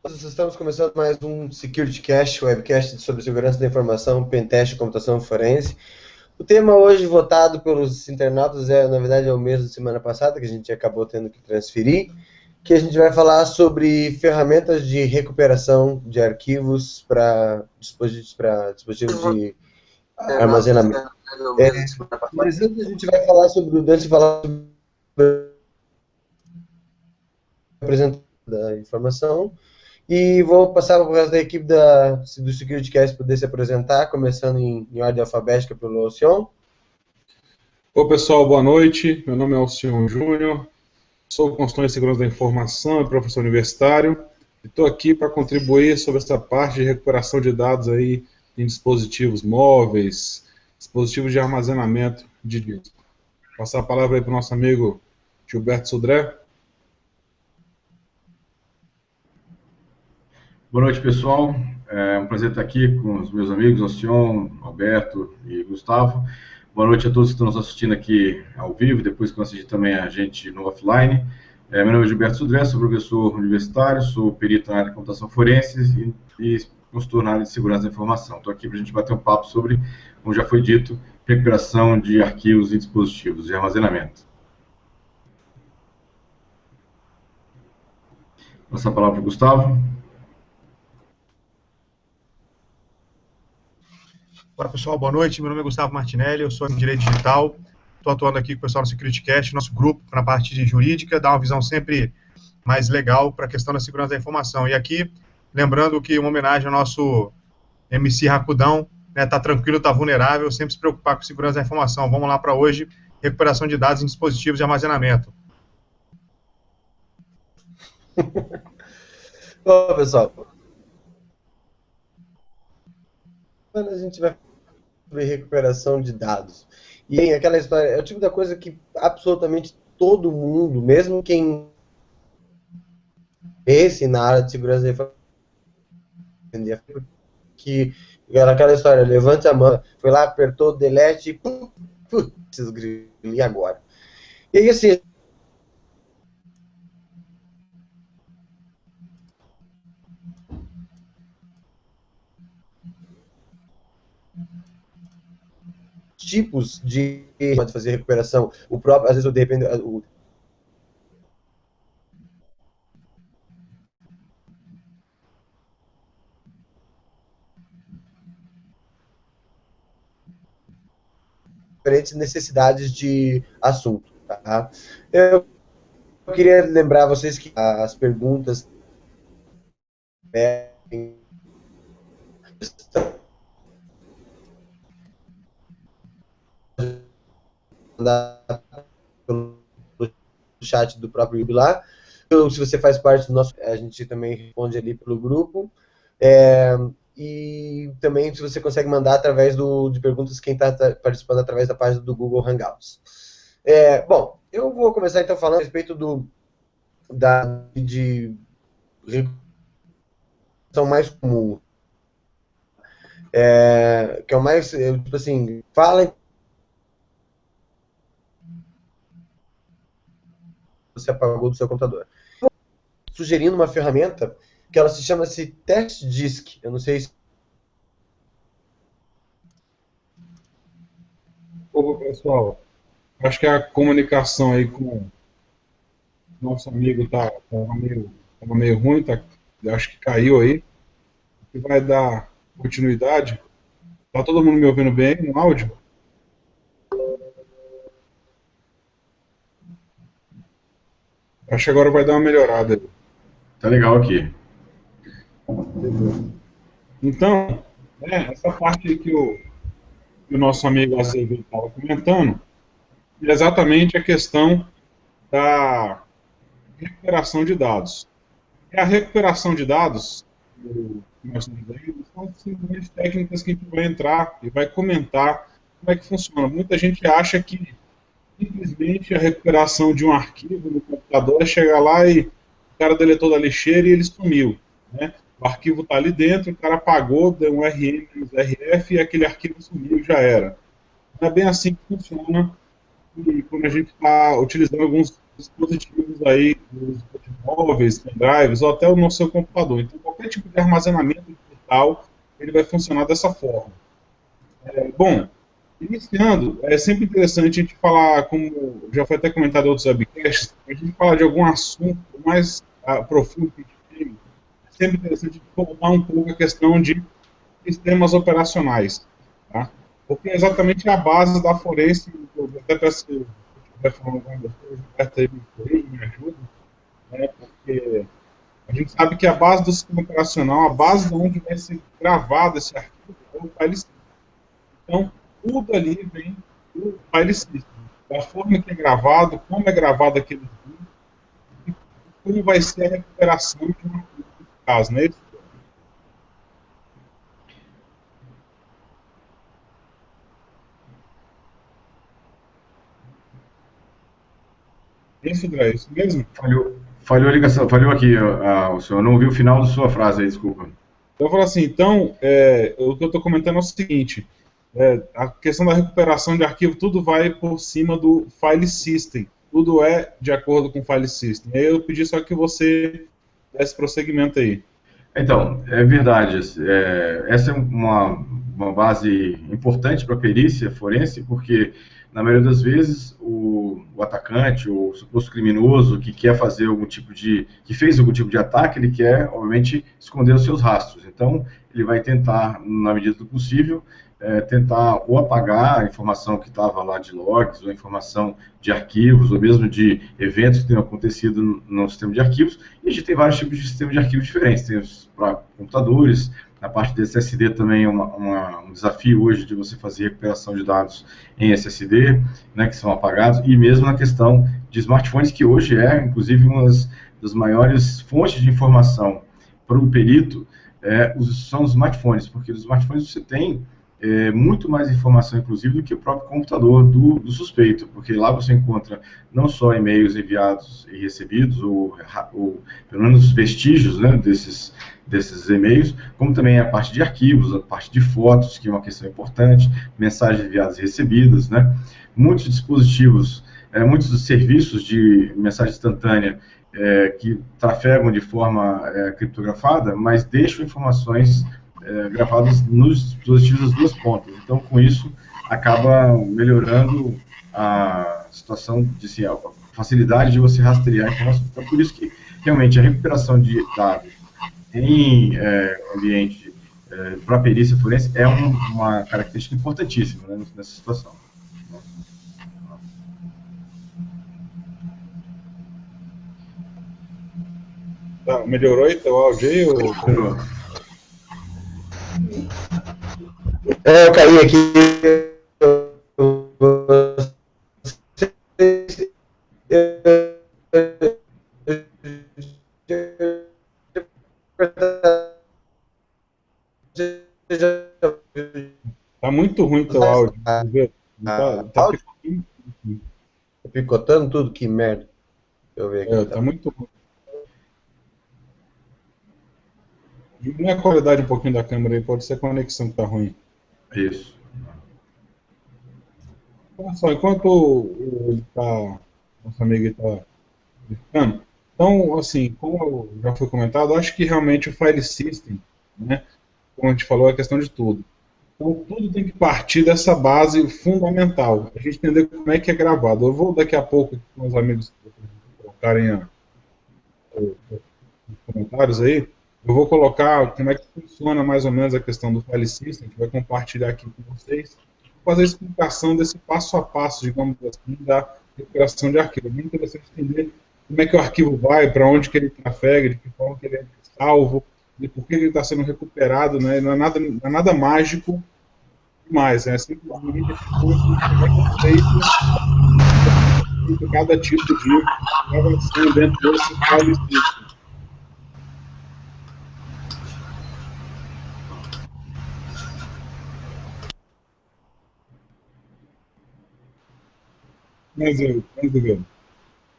Estamos começando mais um SecurityCast, webcast sobre segurança da informação, pentest e computação forense. O tema hoje votado pelos internautas na verdade, é o mesmo da semana passada, que a gente acabou tendo que transferir, que a gente vai falar sobre ferramentas de recuperação de arquivos para dispositivos de armazenamento. Mas antes a gente vai falar sobre a apresentação da informação. E vou passar para o resto da equipe do SecurityCast poder se apresentar, começando em ordem alfabética pelo Alcion. Oi pessoal, boa noite. Meu nome é Alcion Júnior, sou consultor em segurança da informação e professor universitário. Estou aqui para contribuir sobre essa parte de recuperação de dados aí em dispositivos móveis, dispositivos de armazenamento de disco. Vou passar a palavra aí para o nosso amigo Gilberto Sudré. Boa noite, pessoal. É um prazer estar aqui com os meus amigos, Alcion, Alberto e Gustavo. Boa noite a todos que estão nos assistindo aqui ao vivo, depois que vão assistir também a gente no offline. Meu nome é Gilberto Sudré, sou professor universitário, sou perito na área de computação forense e consultor na área de segurança da informação. Estou aqui para a gente bater um papo sobre, como já foi dito, recuperação de arquivos e dispositivos de armazenamento. Passa a palavra para o Gustavo. Olá pessoal, boa noite, meu nome é Gustavo Martinelli, eu sou em Direito Digital, estou atuando aqui com o pessoal do SecurityCast, nosso grupo, na parte de jurídica, dá uma visão sempre mais legal para a questão da segurança da informação. E aqui, lembrando que uma homenagem ao nosso MC Racudão, tá tranquilo, tá vulnerável, sempre se preocupar com segurança da informação. Vamos lá para hoje, recuperação de dados em dispositivos de armazenamento. Bom, pessoal, a gente vai sobre recuperação de dados. E aquela história, é o tipo da coisa que absolutamente todo mundo, mesmo quem esse na área de segurança da informação, que era aquela história, levante a mão, foi lá, apertou, delete, putz, e agora? E aí, assim, tipos de pode fazer recuperação, o próprio, às vezes, depende diferentes necessidades de assunto, tá? Eu queria lembrar vocês que as perguntas pelo chat do próprio YouTube lá. Então, se você faz parte do nosso, a gente também responde ali pelo grupo. E também se você consegue mandar através de perguntas quem está participando através da página do Google Hangouts. Bom, eu vou começar então falando a respeito de recuperação mais comum. Que é o mais, tipo assim, fala você apagou do seu computador. Sugerindo uma ferramenta que ela se chama-se Test Disk. Eu não sei se... Ô, pessoal, acho que a comunicação aí com o nosso amigo tá meio ruim, acho que caiu aí. Que vai dar continuidade. Tá todo mundo me ouvindo bem no áudio? Acho que agora vai dar uma melhorada. Tá legal aqui. Então, essa parte que o nosso amigo Azevedo estava comentando, é exatamente a questão da recuperação de dados. E a recuperação de dados, que nós temos aí, são simplesmente técnicas que a gente vai entrar e vai comentar como é que funciona. Muita gente acha que simplesmente a recuperação de um arquivo no computador é chegar lá e o cara deletou da lixeira e ele sumiu, né? O arquivo está ali dentro, o cara apagou, deu um RM menos RF e aquele arquivo sumiu e já era. Não é bem assim que funciona quando a gente está utilizando alguns dispositivos aí, dos dispositivos móveis, pendrives ou até no seu computador. Então, qualquer tipo de armazenamento digital, ele vai funcionar dessa forma. Bom, iniciando, é sempre interessante a gente falar, como já foi até comentado em outros webcasts, a gente falar de algum assunto mais profundo que a gente tem. É sempre interessante a gente voltar um pouco a questão de sistemas operacionais, tá? Porque é exatamente a base da forense. Eu até peço que eu estiver falando alguma coisa, o Gilberto aí me corrija, me ajuda, né? Porque a gente sabe que a base do sistema operacional, a base de onde vai ser gravado esse arquivo, é o file system. Então, tudo ali vem do file system. Da forma que é gravado, como é gravado aquele arquivo, e como vai ser a recuperação de um arquivo, nesse caso, né? É isso mesmo? Falhou a ligação, falhou aqui, o senhor não ouviu o final da sua frase aí, desculpa. Eu falo assim, então, o que eu estou comentando é o seguinte, a questão da recuperação de arquivo, tudo vai por cima do file system, tudo é de acordo com o file system. Aí eu pedi só que você desse prosseguimento aí. Então, é verdade, essa é uma base importante para a perícia forense, porque na maioria das vezes o atacante ou o suposto criminoso que quer fazer que fez algum tipo de ataque, ele quer, obviamente, esconder os seus rastros. Então, ele vai tentar, na medida do possível, tentar ou apagar a informação que estava lá de logs, ou a informação de arquivos, ou mesmo de eventos que tenham acontecido no sistema de arquivos. E a gente tem vários tipos de sistema de arquivos diferentes. Tem os para computadores, na parte de SSD também é um desafio hoje de você fazer recuperação de dados em SSD, né, que são apagados, e mesmo na questão de smartphones, que hoje é, inclusive, uma das maiores fontes de informação para o perito, são os smartphones, porque nos smartphones você tem muito mais informação, inclusive, do que o próprio computador do suspeito, porque lá você encontra não só e-mails enviados e recebidos, ou pelo menos vestígios, né, desses e-mails, como também a parte de arquivos, a parte de fotos, que é uma questão importante, mensagens enviadas e recebidas, né, muitos dispositivos, muitos serviços de mensagem instantânea que trafegam de forma criptografada, mas deixam informações gravadas nos dispositivos das duas pontas. Então, com isso, acaba melhorando a situação de a facilidade de você rastrear a informação. Então, por isso que, realmente, a recuperação de dados em ambiente para perícia forense é uma característica importantíssima, né, nessa situação. Tá, melhorou aí teu áudio aí? Melhorou. Eu caí aqui. Tá muito ruim teu áudio. Tá picotando tudo, que merda. Deixa eu ver aqui. Tá muito ruim. Diminui a qualidade um pouquinho da câmera aí, pode ser a conexão que tá ruim. Isso. Olha só, enquanto nosso amigo está explicando, então, assim, como já foi comentado, acho que realmente o file system, né, como a gente falou, é a questão de tudo. Então, tudo tem que partir dessa base fundamental, a gente entender como é que é gravado. Eu vou daqui a pouco, com os amigos colocarem os comentários aí, eu vou colocar como é que funciona mais ou menos a questão do file system, que vai compartilhar aqui com vocês, fazer a explicação desse passo a passo, digamos assim, da recuperação de arquivo. É muito interessante entender como é que o arquivo vai, para onde que ele trafega, de que forma que ele é salvo, de por que ele está sendo recuperado, né? Não é nada mágico demais, é simplesmente como é feito cada tipo de gravação dentro desse file system.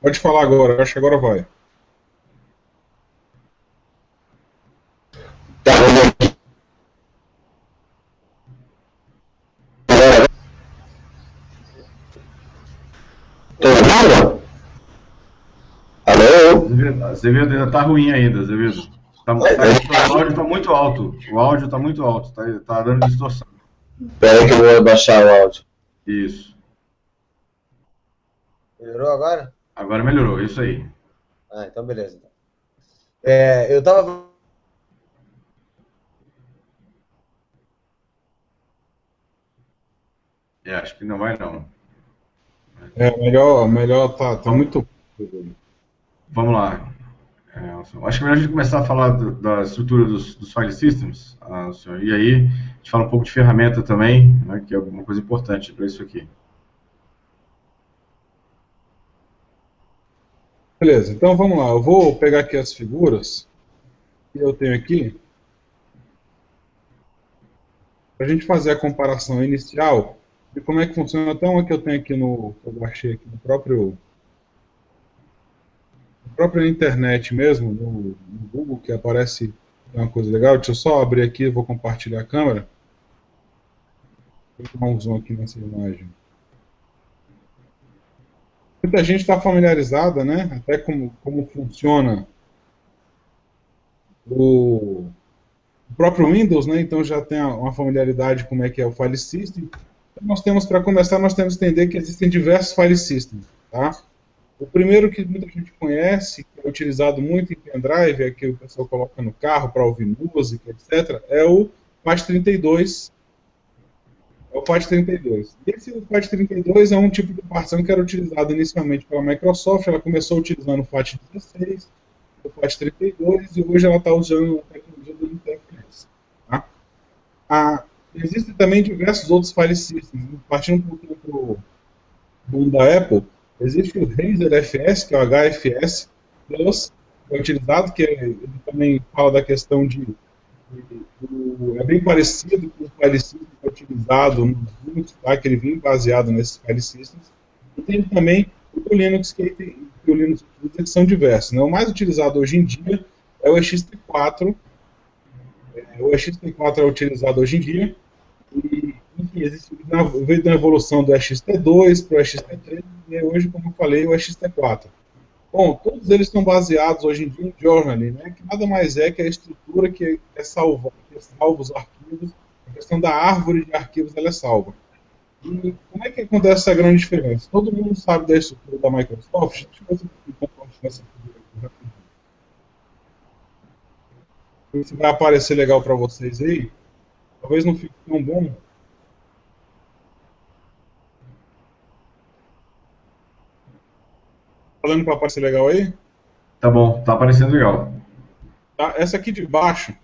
Pode falar agora, acho que agora vai. Tá vendo aqui? Tô ouvindo? Alô? Azevedo ainda tá ruim ainda, Azevedo. O áudio tá muito alto. O áudio tá muito alto, tá dando distorção. Espera que eu vou abaixar o áudio. Isso. Melhorou agora? Agora melhorou, isso aí. Ah, então beleza. Eu tava... Acho que não vai não. Melhor tá muito... Vamos lá. Acho que é melhor a gente começar a falar da estrutura dos file systems, senhor. E aí a gente fala um pouco de ferramenta também, né, que é uma coisa importante para isso aqui. Beleza, então vamos lá. Eu vou pegar aqui as figuras que eu tenho aqui para a gente fazer a comparação inicial de como é que funciona. Até uma que eu tenho aqui eu baixei aqui no própria internet mesmo, no Google, que aparece uma coisa legal. Deixa eu só abrir aqui, vou compartilhar a câmera. Vou dar um zoom aqui nessa imagem. Muita gente está familiarizada, né? Até como funciona o próprio Windows, né? Então já tem uma familiaridade como é que é o file system. Então, para começar, nós temos que entender que existem diversos file systems, tá? O primeiro que muita gente conhece, que é utilizado muito em pendrive, é que o pessoal coloca no carro para ouvir música, etc., é o FAT32. É o FAT32. E esse FAT32 é um tipo de partição que era utilizado inicialmente pela Microsoft. Ela começou utilizando o FAT16, o FAT32, e hoje ela está usando a tecnologia do UTF-S. Tá? Existem também diversos outros file systems. Partindo um pouquinho para o mundo da Apple, existe o Razer FS, que é o HFS Plus, que é utilizado, que ele também fala da questão é bem parecido com o file system que é utilizado no Linux, tá? Que ele vem baseado nesses file systems. E tem também o Linux, que o Linux utiliza, que são diversos, né? O mais utilizado hoje em dia é o EXT4. O EXT4 é utilizado hoje em dia, e veio da evolução do EXT2 para o EXT3, e hoje, como eu falei, o EXT4. Bom, todos eles estão baseados hoje em dia em journaling, né, que nada mais é que a estrutura que salva os arquivos, a questão da árvore de arquivos ela é salva. E como é que acontece essa grande diferença? Todo mundo sabe da estrutura da Microsoft. Deixa eu ver se eu compartilhar essa figura aqui rapidinho. Se vai aparecer legal para vocês aí. Talvez não fique tão bom. Falando para aparecer legal aí? Tá bom, tá aparecendo legal. Tá? Essa aqui de baixo,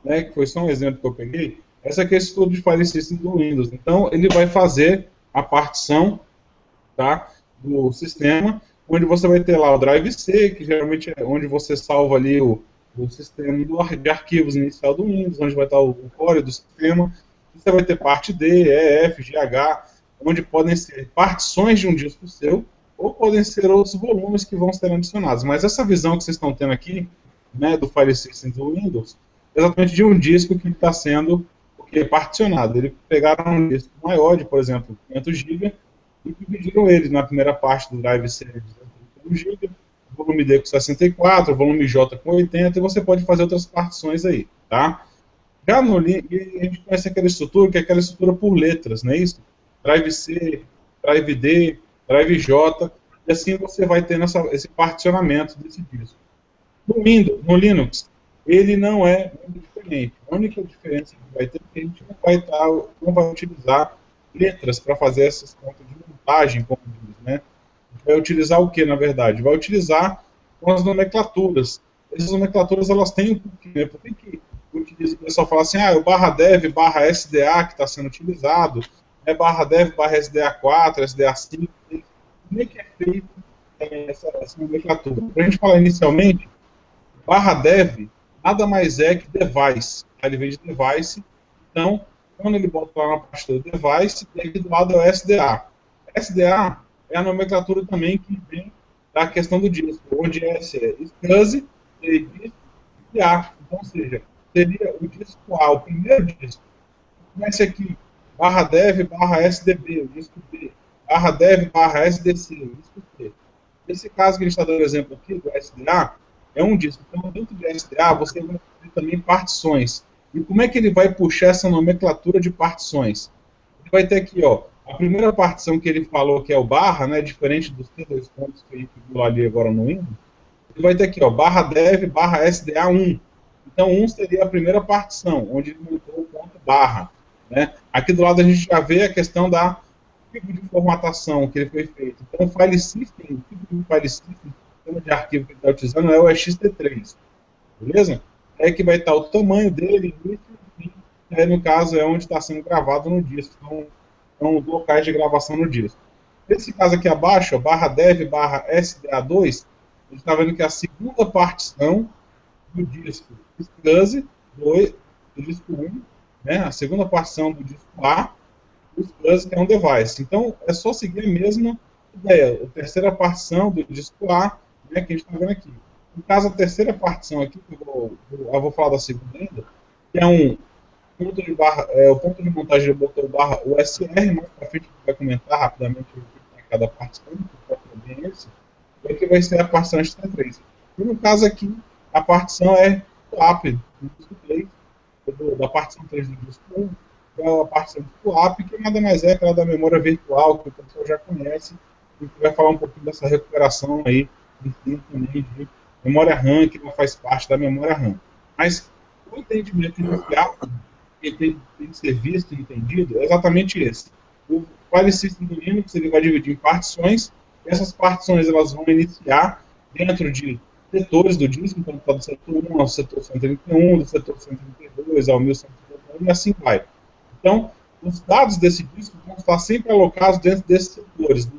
né, que foi só um exemplo que eu peguei, essa aqui é o estudo de file system do Windows. Então, ele vai fazer a partição, tá, do sistema, onde você vai ter lá o drive C, que geralmente é onde você salva ali o sistema de arquivos inicial do Windows, onde vai estar o core do sistema. Você vai ter parte D, E, F, G, H, onde podem ser partições de um disco seu, ou podem ser outros volumes que vão ser adicionados. Mas essa visão que vocês estão tendo aqui, né, do file system do Windows, é exatamente de um disco que está sendo particionado. Eles pegaram um disco maior, de, por exemplo, 500 GB, e dividiram ele na primeira parte do drive C de 200 GB, volume D com 64, volume J com 80, e você pode fazer outras partições aí, tá? Já no Linux, a gente conhece aquela estrutura, que é aquela estrutura por letras, não é isso? Drive C, Drive D, Drive J, e assim você vai tendo esse particionamento desse disco. No Windows, no Linux, ele não é muito diferente. A única diferença que vai ter é que a gente não vai utilizar letras para fazer essas contas de montagem, como diz, né? A gente vai utilizar o que, na verdade? Vai utilizar as nomenclaturas. Essas nomenclaturas, elas têm um porquê, né? Por que o pessoal fala assim, o barra dev, barra SDA que está sendo utilizado, é barra dev, barra SDA4, SDA5, como é que é feito essa nomenclatura? Para a gente falar inicialmente, barra dev nada mais é que device. Ele vem de device, então, quando ele bota lá na pasta do device, e aqui do lado é o SDA. SDA é a nomenclatura também que vem da questão do disco, onde S é SCSI, e A. Então, ou seja, seria o disco A, o primeiro disco. Começa aqui, barra dev, barra SDB, o disco B, barra dev, barra SDC, o disco C. Esse caso que a gente está dando exemplo aqui, do SDA, é um disco. Então, dentro do SDA, você vai ter também partições. E como é que ele vai puxar essa nomenclatura de partições? Ele vai ter aqui, ó, a primeira partição que ele falou, que é o barra, né, diferente dos dois pontos que a gente viu ali agora no Windows, ele vai ter aqui, ó, barra dev, barra SDA1. Então, 1 seria a primeira partição, onde ele montou o ponto barra. Né? Aqui do lado a gente já vê a questão da tipo de formatação que ele foi feito. Então, o file system, o tipo de file system, o sistema de arquivo que ele está utilizando é o ext3. Beleza? É que vai estar o tamanho dele, e aí, no caso, é onde está sendo gravado no disco. Então, são os locais de gravação no disco. Nesse caso aqui abaixo, ó, barra dev, barra SDA2, a gente está vendo que é a segunda partição do disco SCSI 2, do disco 1, né, a segunda partição do disco A, o SCSI, que é um device. Então, é só seguir a mesma ideia. A terceira partição do disco A, né, que a gente está vendo aqui. No caso, a terceira partição aqui, que eu vou falar da segunda ainda, que é um ponto de barra, o ponto de montagem do botão barra USR, mais para frente a gente vai comentar rapidamente o que é cada partição, que é bem esse, e aqui vai ser a partição ST3. E no caso aqui, a partição é PUAP, do disco 3, da partição 3 do disco 1, que é a partição do PUAP, que nada mais é aquela da memória virtual, que o pessoal já conhece, e que vai falar um pouquinho dessa recuperação aí, de memória RAM, que não faz parte da memória RAM. Mas o entendimento inicial, que tem que ser visto e entendido, é exatamente esse. O file system do Linux ele vai dividir em partições, e essas partições elas vão iniciar dentro de setores do disco, então está do setor 1 ao setor 131, do setor 132 ao 1151 e assim vai. Então, os dados desse disco vão estar sempre alocados dentro desses setores,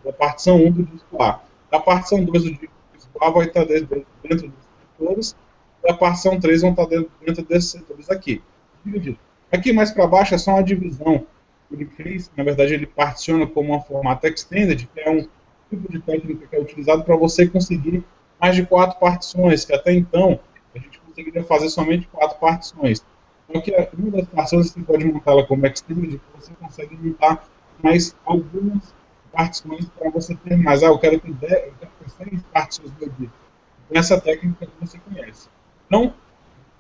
da partição 1 do disco A. Da partição 2 do disco A vai estar dentro desses setores, e a partição 3 vão estar dentro desses setores aqui. Dividido. Aqui mais para baixo é só uma divisão que ele fez, na verdade ele particiona como uma formato extended, que é um tipo de técnica que é utilizado para você conseguir mais de 4 partições, que até então a gente conseguiria fazer somente 4 partições. Então, que uma das partições você pode montá-la como extended, você consegue montar mais algumas partições para você ter mais. Eu quero ter 6 partições do disco. Essa técnica que você conhece. Então,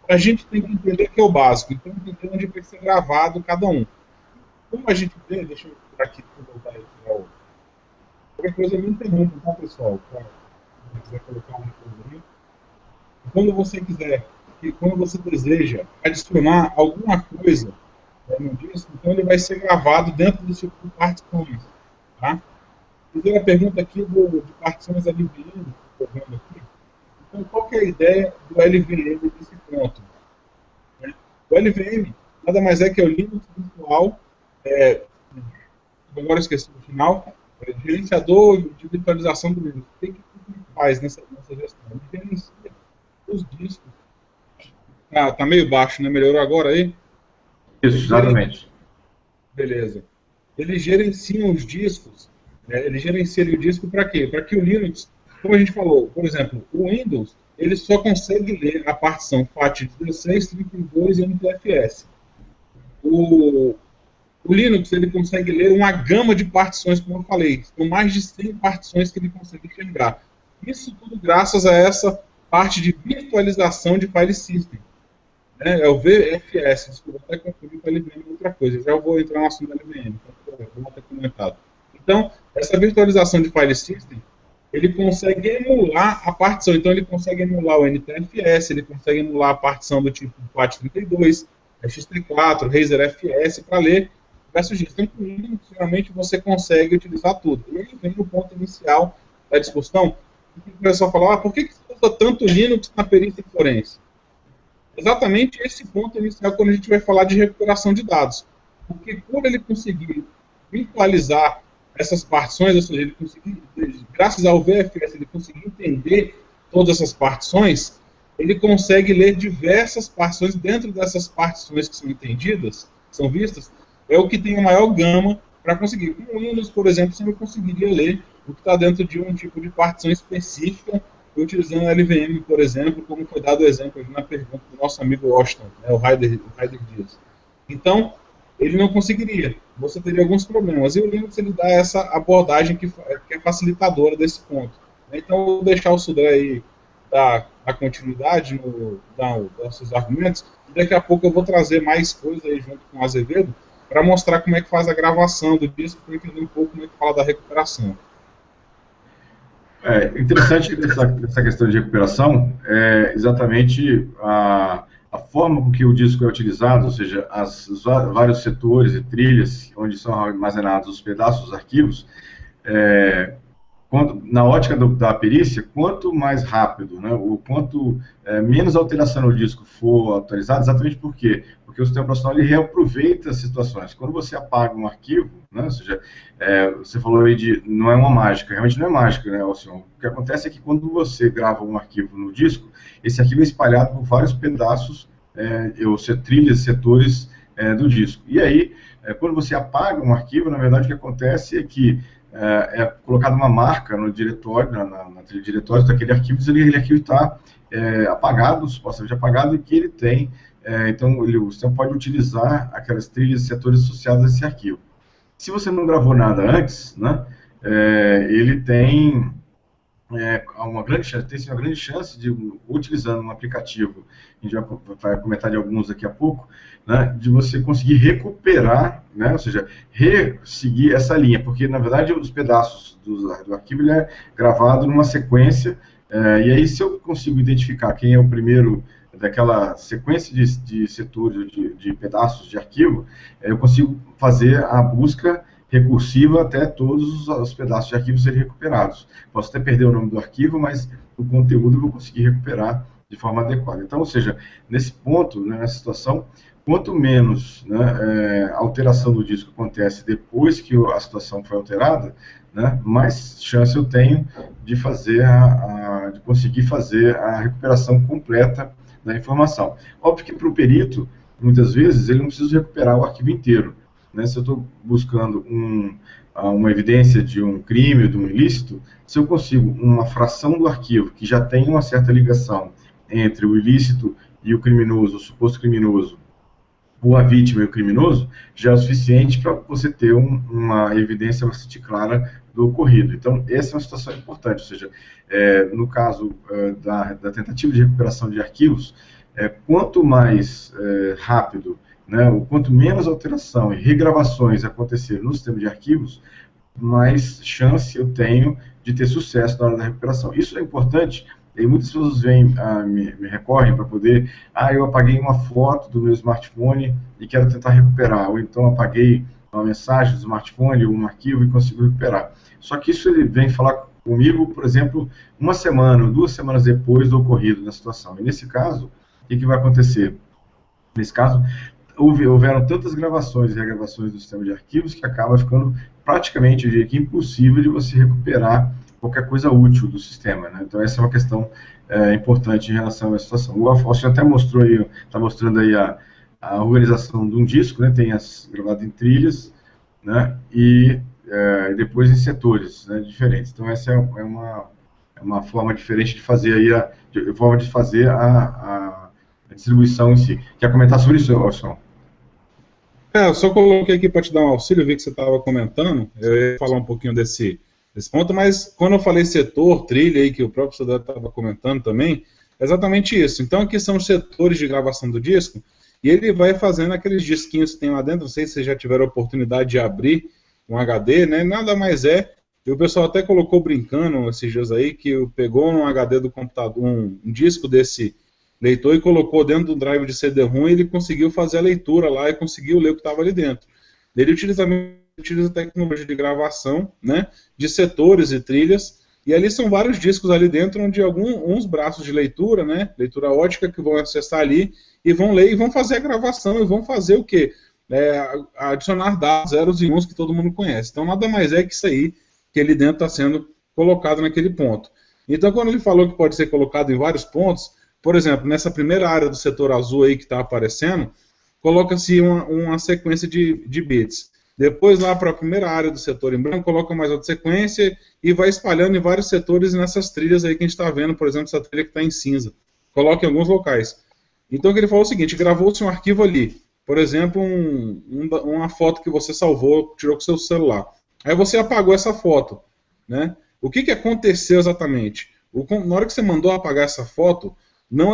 a gente tem que entender que é o básico, então entender onde vai ser gravado cada um. Como a gente vê, deixa eu tirar aqui para voltar aí para o. Qualquer coisa me interrompa, tá, pessoal? Se quiser colocar uma coisa aí. Quando você quiser, e quando você deseja adicionar alguma coisa no disco, então ele vai ser gravado dentro do tipo de partições. Tá? Fiz a pergunta aqui de partições LVM, que estou vendo aqui. Então, qual que é a ideia do LVM desse ponto? O LVM nada mais é que o Linux virtual, agora eu esqueci no final, gerenciador de virtualização do Linux. O que ele faz nessa gestão? Ele gerencia os discos. Tá meio baixo, né? Melhorou agora aí? Isso, exatamente. Beleza. Ele gerencia os discos. Ele gerencia o disco para quê? Para que o Linux, como a gente falou, por exemplo, o Windows, ele só consegue ler a partição FAT16, 32 e NTFS. O Linux, ele consegue ler uma gama de partições, como eu falei. São mais de 100 partições que ele consegue enxergar. Isso tudo graças a essa parte de virtualização de file system. É o VFS, desculpa, até confundir com a LVM outra coisa. Já eu vou entrar no assunto da LVM, então vou ter comentado. Então, essa virtualização de file system, ele consegue emular a partição. Então, ele consegue emular o NTFS, ele consegue emular a partição do tipo FAT32, XT4, Razer FS, para ler diversos discos. Então, com Linux, geralmente, você consegue utilizar tudo. E aí vem o ponto inicial da discussão. O pessoal fala, por que se usa tanto Linux na perícia forense? Exatamente esse ponto inicial quando a gente vai falar de recuperação de dados. Porque por ele conseguir virtualizar essas partições, ou seja, ele conseguir, graças ao VFS, ele conseguir entender todas essas partições, ele consegue ler diversas partições dentro dessas partições que são entendidas, que são vistas, é o que tem a maior gama para conseguir. Com o Windows, por exemplo, você não conseguiria ler o que está dentro de um tipo de partição específica, utilizando a LVM, por exemplo, como foi dado o exemplo na pergunta do nosso amigo Washington, o Raider Dias. Então, ele não conseguiria. Você teria alguns problemas. E o Linux ele dá essa abordagem que é facilitadora desse ponto. Então, eu vou deixar o Sudré aí dar a continuidade, dar os seus argumentos, e daqui a pouco eu vou trazer mais coisas aí junto com o Azevedo, para mostrar como é que faz a gravação do disco, para entender um pouco como é que fala da recuperação. Interessante essa questão de recuperação é exatamente a forma com que o disco é utilizado, ou seja, vários setores e trilhas onde são armazenados os pedaços dos arquivos, na ótica da perícia, quanto mais rápido, né, ou quanto menos alteração no disco for atualizado, exatamente por quê? Porque o sistema operacional ele reaproveita as situações. Quando você apaga um arquivo, né, ou seja, você falou aí de não é uma mágica, realmente não é mágica, né, Alcion? O que acontece é que quando você grava um arquivo no disco, esse arquivo é espalhado por vários pedaços, ou trilhas, setores do disco. E aí, quando você apaga um arquivo, na verdade o que acontece é que é colocada uma marca no diretório, na trilha de diretórios daquele arquivo, dizendo que aquele arquivo está apagado, supostamente apagado, e que ele tem, então o sistema pode utilizar aquelas trilhas e setores associados a esse arquivo. Se você não gravou nada antes, né, ele tem uma grande chance de, utilizando um aplicativo, a gente vai comentar de alguns daqui a pouco, né, de você conseguir recuperar, né, ou seja, seguir essa linha, porque na verdade os pedaços do arquivo ele é gravado numa sequência, e aí se eu consigo identificar quem é o primeiro daquela sequência de setores, de pedaços de arquivo, eu consigo fazer a busca recursiva até todos os pedaços de arquivo serem recuperados. Posso até perder o nome do arquivo, mas o conteúdo eu vou conseguir recuperar de forma adequada. Então, ou seja, nesse ponto, né, nessa situação, quanto menos, né, alteração do disco acontece depois que a situação foi alterada, né, mais chance eu tenho de fazer de conseguir fazer a recuperação completa da informação. Óbvio que para o perito, muitas vezes, ele não precisa recuperar o arquivo inteiro. Né, se eu estou buscando uma evidência de um crime ou de um ilícito, se eu consigo uma fração do arquivo que já tem uma certa ligação entre o ilícito e o criminoso, o suposto criminoso, ou a vítima e o criminoso, já é o suficiente para você ter uma evidência bastante clara do ocorrido. Então, essa é uma situação importante, ou seja, no caso da tentativa de recuperação de arquivos, quanto mais rápido, né, o quanto menos alteração e regravações acontecer no sistema de arquivos, mais chance eu tenho de ter sucesso na hora da recuperação. Isso é importante, e muitas pessoas me recorrem para poder, eu apaguei uma foto do meu smartphone e quero tentar recuperar, ou então apaguei uma mensagem do smartphone, um arquivo e consigo recuperar. Só que isso ele vem falar comigo, por exemplo, uma semana ou 2 semanas depois do ocorrido na situação. E nesse caso, o que vai acontecer? Nesse caso, houveram tantas gravações e regravações do sistema de arquivos que acaba ficando praticamente, eu diria que impossível de você recuperar qualquer coisa útil do sistema, né? Então essa é uma questão importante em relação à situação. O Alfonso até mostrou aí, está mostrando aí a organização de um disco, né? Tem gravado em trilhas, né? E depois em setores, né, diferentes. Então essa é uma forma diferente de fazer aí a distribuição em si. Quer comentar sobre isso, Alson? Eu só coloquei aqui para te dar um auxílio, vi que você estava comentando, eu ia falar um pouquinho desse ponto, mas quando eu falei setor, trilha aí, que o próprio Sudré estava comentando também, é exatamente isso. Então aqui são os setores de gravação do disco, e ele vai fazendo aqueles disquinhos que tem lá dentro, não sei se vocês já tiveram a oportunidade de abrir um HD, né, nada mais e o pessoal até colocou brincando esses dias aí, que pegou um HD do computador, um disco desse leitor e colocou dentro do drive de CD-ROM e ele conseguiu fazer a leitura lá e conseguiu ler o que estava ali dentro. Ele utiliza tecnologia de gravação, né, de setores e trilhas, e ali são vários discos ali dentro, onde uns braços de leitura, né, leitura ótica, que vão acessar ali e vão ler e vão fazer a gravação e vão fazer o quê? Adicionar dados, zeros e uns que todo mundo conhece. Então nada mais é que isso aí que ali dentro está sendo colocado naquele ponto. Então quando ele falou que pode ser colocado em vários pontos, por exemplo, nessa primeira área do setor azul aí que está aparecendo, coloca-se uma sequência de bits. Depois lá para a primeira área do setor em branco, coloca mais outra sequência e vai espalhando em vários setores nessas trilhas aí que a gente está vendo, por exemplo, essa trilha que está em cinza. Coloca em alguns locais. Então o que ele falou é o seguinte, gravou-se um arquivo ali, por exemplo, uma foto que você salvou, tirou com o seu celular. Aí você apagou essa foto, né? O que aconteceu exatamente? Na hora que você mandou apagar essa foto, não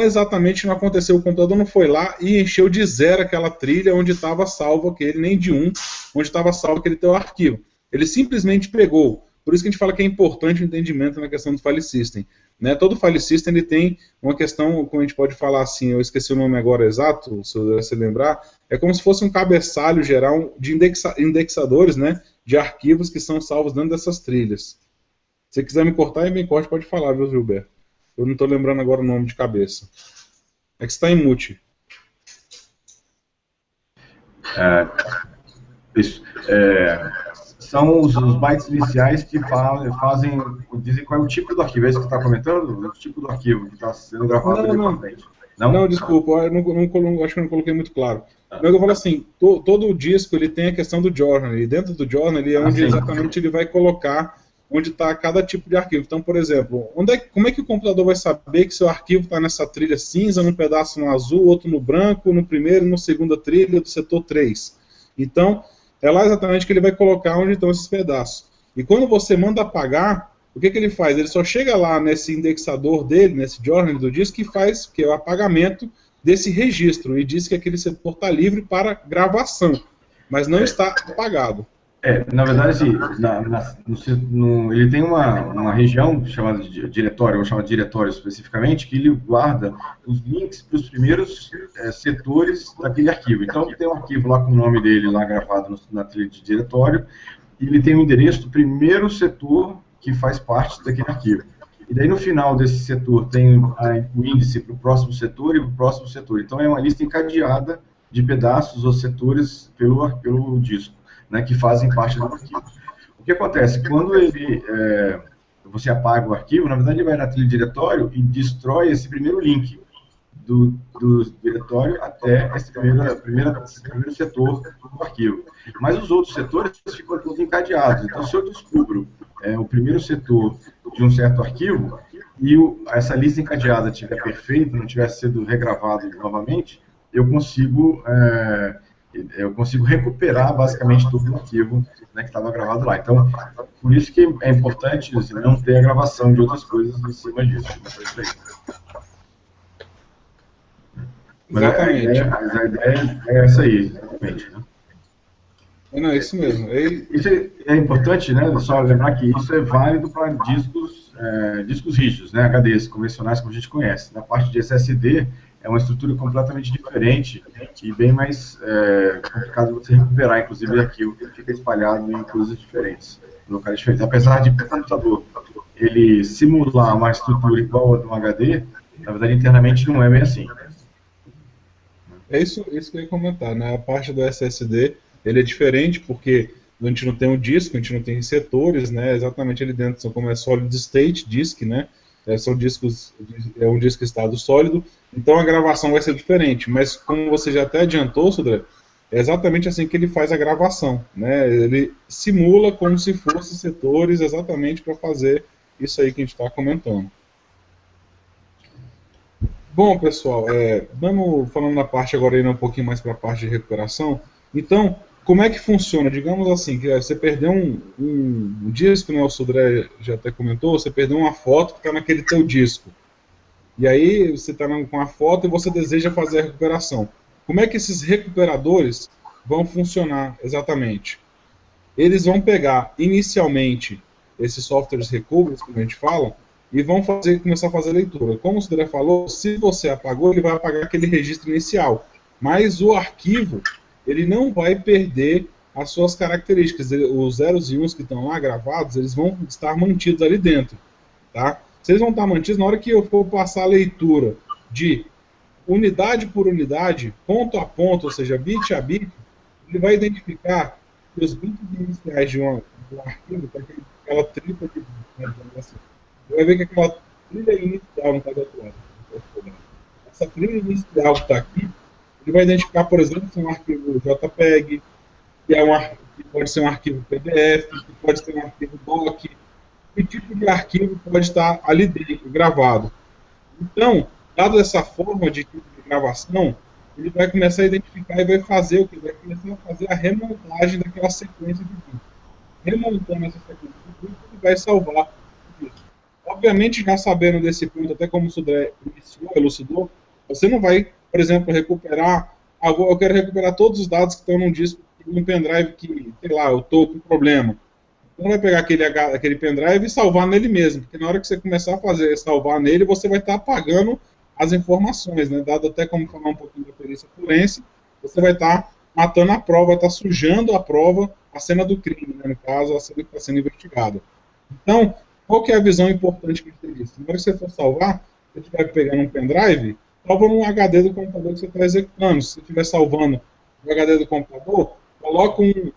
aconteceu, o computador não foi lá e encheu de 0 aquela trilha onde estava salvo aquele, nem de 1, onde estava salvo aquele teu arquivo. Ele simplesmente pegou. Por isso que a gente fala que é importante o entendimento na questão do file system. Né? Todo file system ele tem uma questão, como a gente pode falar assim, eu esqueci o nome agora exato, se você lembrar, é como se fosse um cabeçalho geral de indexadores, né, de arquivos que são salvos dentro dessas trilhas. Se quiser me cortar e me corte, pode falar, viu, Gilberto? Eu não estou lembrando agora o nome de cabeça. É que está em mute. São os bytes iniciais que dizem qual é o tipo do arquivo. É isso que você está comentando? O tipo do arquivo que está sendo gravado na frente. Não, desculpa, eu acho que eu não coloquei muito claro. Mas eu falo assim, todo o disco ele tem a questão do journal, e dentro do journal é onde exatamente ele vai colocar onde está cada tipo de arquivo. Então, por exemplo, como é que o computador vai saber que seu arquivo está nessa trilha cinza, num pedaço no azul, outro no branco, no primeiro e na segunda trilha do setor 3? Então, é lá exatamente que ele vai colocar onde estão esses pedaços. E quando você manda apagar, o que ele faz? Ele só chega lá nesse indexador dele, nesse journal do disco, que é o apagamento desse registro, e diz que aquele setor está livre para gravação, mas não está apagado. Na verdade, assim, ele tem uma região chamada de diretório, ou chama de diretório especificamente, que ele guarda os links para os primeiros setores daquele arquivo. Então, tem um arquivo lá com o nome dele lá gravado na trilha de diretório, e ele tem o endereço do primeiro setor que faz parte daquele arquivo. E daí, no final desse setor, tem o índice para o próximo setor e para o próximo setor. Então, é uma lista encadeada de pedaços ou setores pelo disco, né, que fazem parte do arquivo. O que acontece? Quando você apaga o arquivo, na verdade ele vai na trilha de diretório e destrói esse primeiro link do diretório até esse primeiro setor do arquivo. Mas os outros setores ficam todos encadeados. Então, se eu descubro o primeiro setor de um certo arquivo e essa lista encadeada estiver perfeita, não tiver sido regravado novamente, eu consigo recuperar basicamente todo o arquivo, né, que estava gravado lá. Então, por isso que é importante assim, não ter a gravação de outras coisas em cima disso. Mas a ideia é essa aí, exatamente. Né? Não, é isso mesmo. Isso é importante, né? Só lembrar que isso é válido para discos rígidos, né? HDs convencionais como a gente conhece. Na parte de SSD, é uma estrutura completamente diferente e bem mais complicado de você recuperar, inclusive, arquivo que fica espalhado em coisas diferentes, em locais diferentes. Apesar de o computador ele simular uma estrutura igual a de um HD, na verdade, internamente não é bem assim. É isso que eu ia comentar, né? A parte do SSD, ele é diferente porque a gente não tem um disco, a gente não tem setores, né? Exatamente ali dentro, como é solid state disk, né? São discos, é um disco estado sólido, então a gravação vai ser diferente, mas como você já até adiantou, Sodré, é exatamente assim que ele faz a gravação, né? Ele simula como se fossem setores exatamente para fazer isso aí que a gente está comentando. Bom, pessoal, falando na parte agora, indo um pouquinho mais para a parte de recuperação, então, como é que funciona? Digamos assim, que você perdeu um disco, né, o Sodré já até comentou, você perdeu uma foto que está naquele teu disco. E aí você está com a foto e você deseja fazer a recuperação. Como é que esses recuperadores vão funcionar exatamente? Eles vão pegar inicialmente esses softwares recovery, como a gente fala, e vão começar a fazer a leitura. Como o Sodré falou, se você apagou, ele vai apagar aquele registro inicial. Mas o arquivo, ele não vai perder as suas características. Os zeros e uns que estão lá gravados, eles vão estar mantidos ali dentro. Tá? Se eles vão estar mantidos, na hora que eu for passar a leitura de unidade por unidade, ponto a ponto, ou seja, bit a bit, ele vai identificar que os bits iniciais do arquivo, aquela trilha de bits, vai ver que aquela trilha inicial não está do outro lado. Essa trilha inicial que está aqui, ele vai identificar, por exemplo, se é um arquivo JPEG, que pode ser um arquivo PDF, que pode ser um arquivo doc, que tipo de arquivo pode estar ali dentro, gravado. Então, dado essa forma de tipo de gravação, ele vai começar a identificar e vai fazer o que? Vai começar a fazer a remontagem daquela sequência de disco. Remontando essa sequência de disco, ele vai salvar o disco. Obviamente, já sabendo desse ponto, até como o Sodré elucidou, você não vai, por exemplo, recuperar, eu quero recuperar todos os dados que estão num disco, num pendrive que, sei lá, eu estou com problema. Então vai pegar aquele pendrive e salvar nele mesmo, porque na hora que você começar a fazer salvar nele, você vai estar apagando as informações, né? Dado até como falar um pouquinho da perícia forense, você vai estar matando a prova, vai estar sujando a prova, a cena do crime, né? No caso, a cena que está sendo investigada. Então, qual que é a visão importante que tem disso? Na hora que você for salvar, você estiver pegando um pendrive, salva no HD do computador que você está executando. Se você estiver salvando no HD do computador, coloca um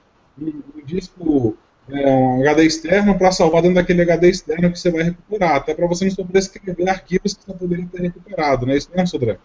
disco, um HD externo para salvar dentro daquele HD externo que você vai recuperar, até para você não sobrescrever arquivos que você poderia ter recuperado, não é isso mesmo, Sodré?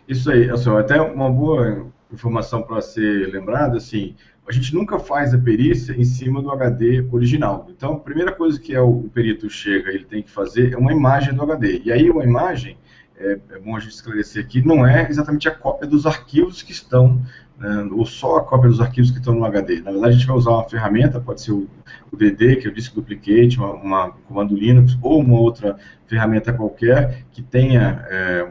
Isso aí, assim, até uma boa informação para ser lembrada, assim, a gente nunca faz a perícia em cima do HD original. Então, a primeira coisa que o perito chega, ele tem que fazer é uma imagem do HD. E aí, uma imagem, é bom a gente esclarecer aqui, não é exatamente a cópia dos arquivos que estão, né, ou só a cópia dos arquivos que estão no HD. Na verdade, a gente vai usar uma ferramenta, pode ser o DD, que é o Disk Duplicate, uma comando Linux, ou uma outra ferramenta qualquer que tenha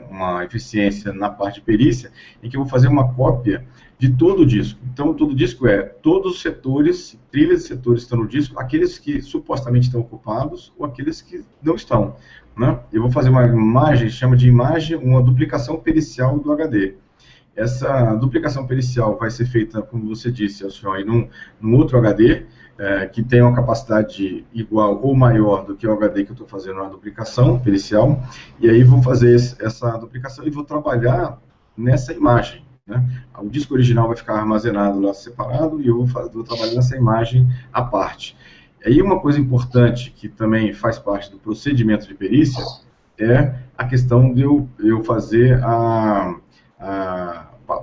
uma eficiência na parte de perícia, em que eu vou fazer uma cópia de todo o disco. Então, todo o disco todos os setores, trilhas de setores que estão no disco, aqueles que supostamente estão ocupados ou aqueles que não estão, né? Eu vou fazer uma imagem, chama de imagem, uma duplicação pericial do HD. Essa duplicação pericial vai ser feita, como você disse, aí num outro HD, que tem uma capacidade igual ou maior do que o HD que eu estou fazendo na duplicação pericial, e aí vou fazer essa duplicação e vou trabalhar nessa imagem, né? O disco original vai ficar armazenado lá separado e eu vou trabalhar nessa imagem à parte. Aí uma coisa importante que também faz parte do procedimento de perícia é a questão de eu fazer a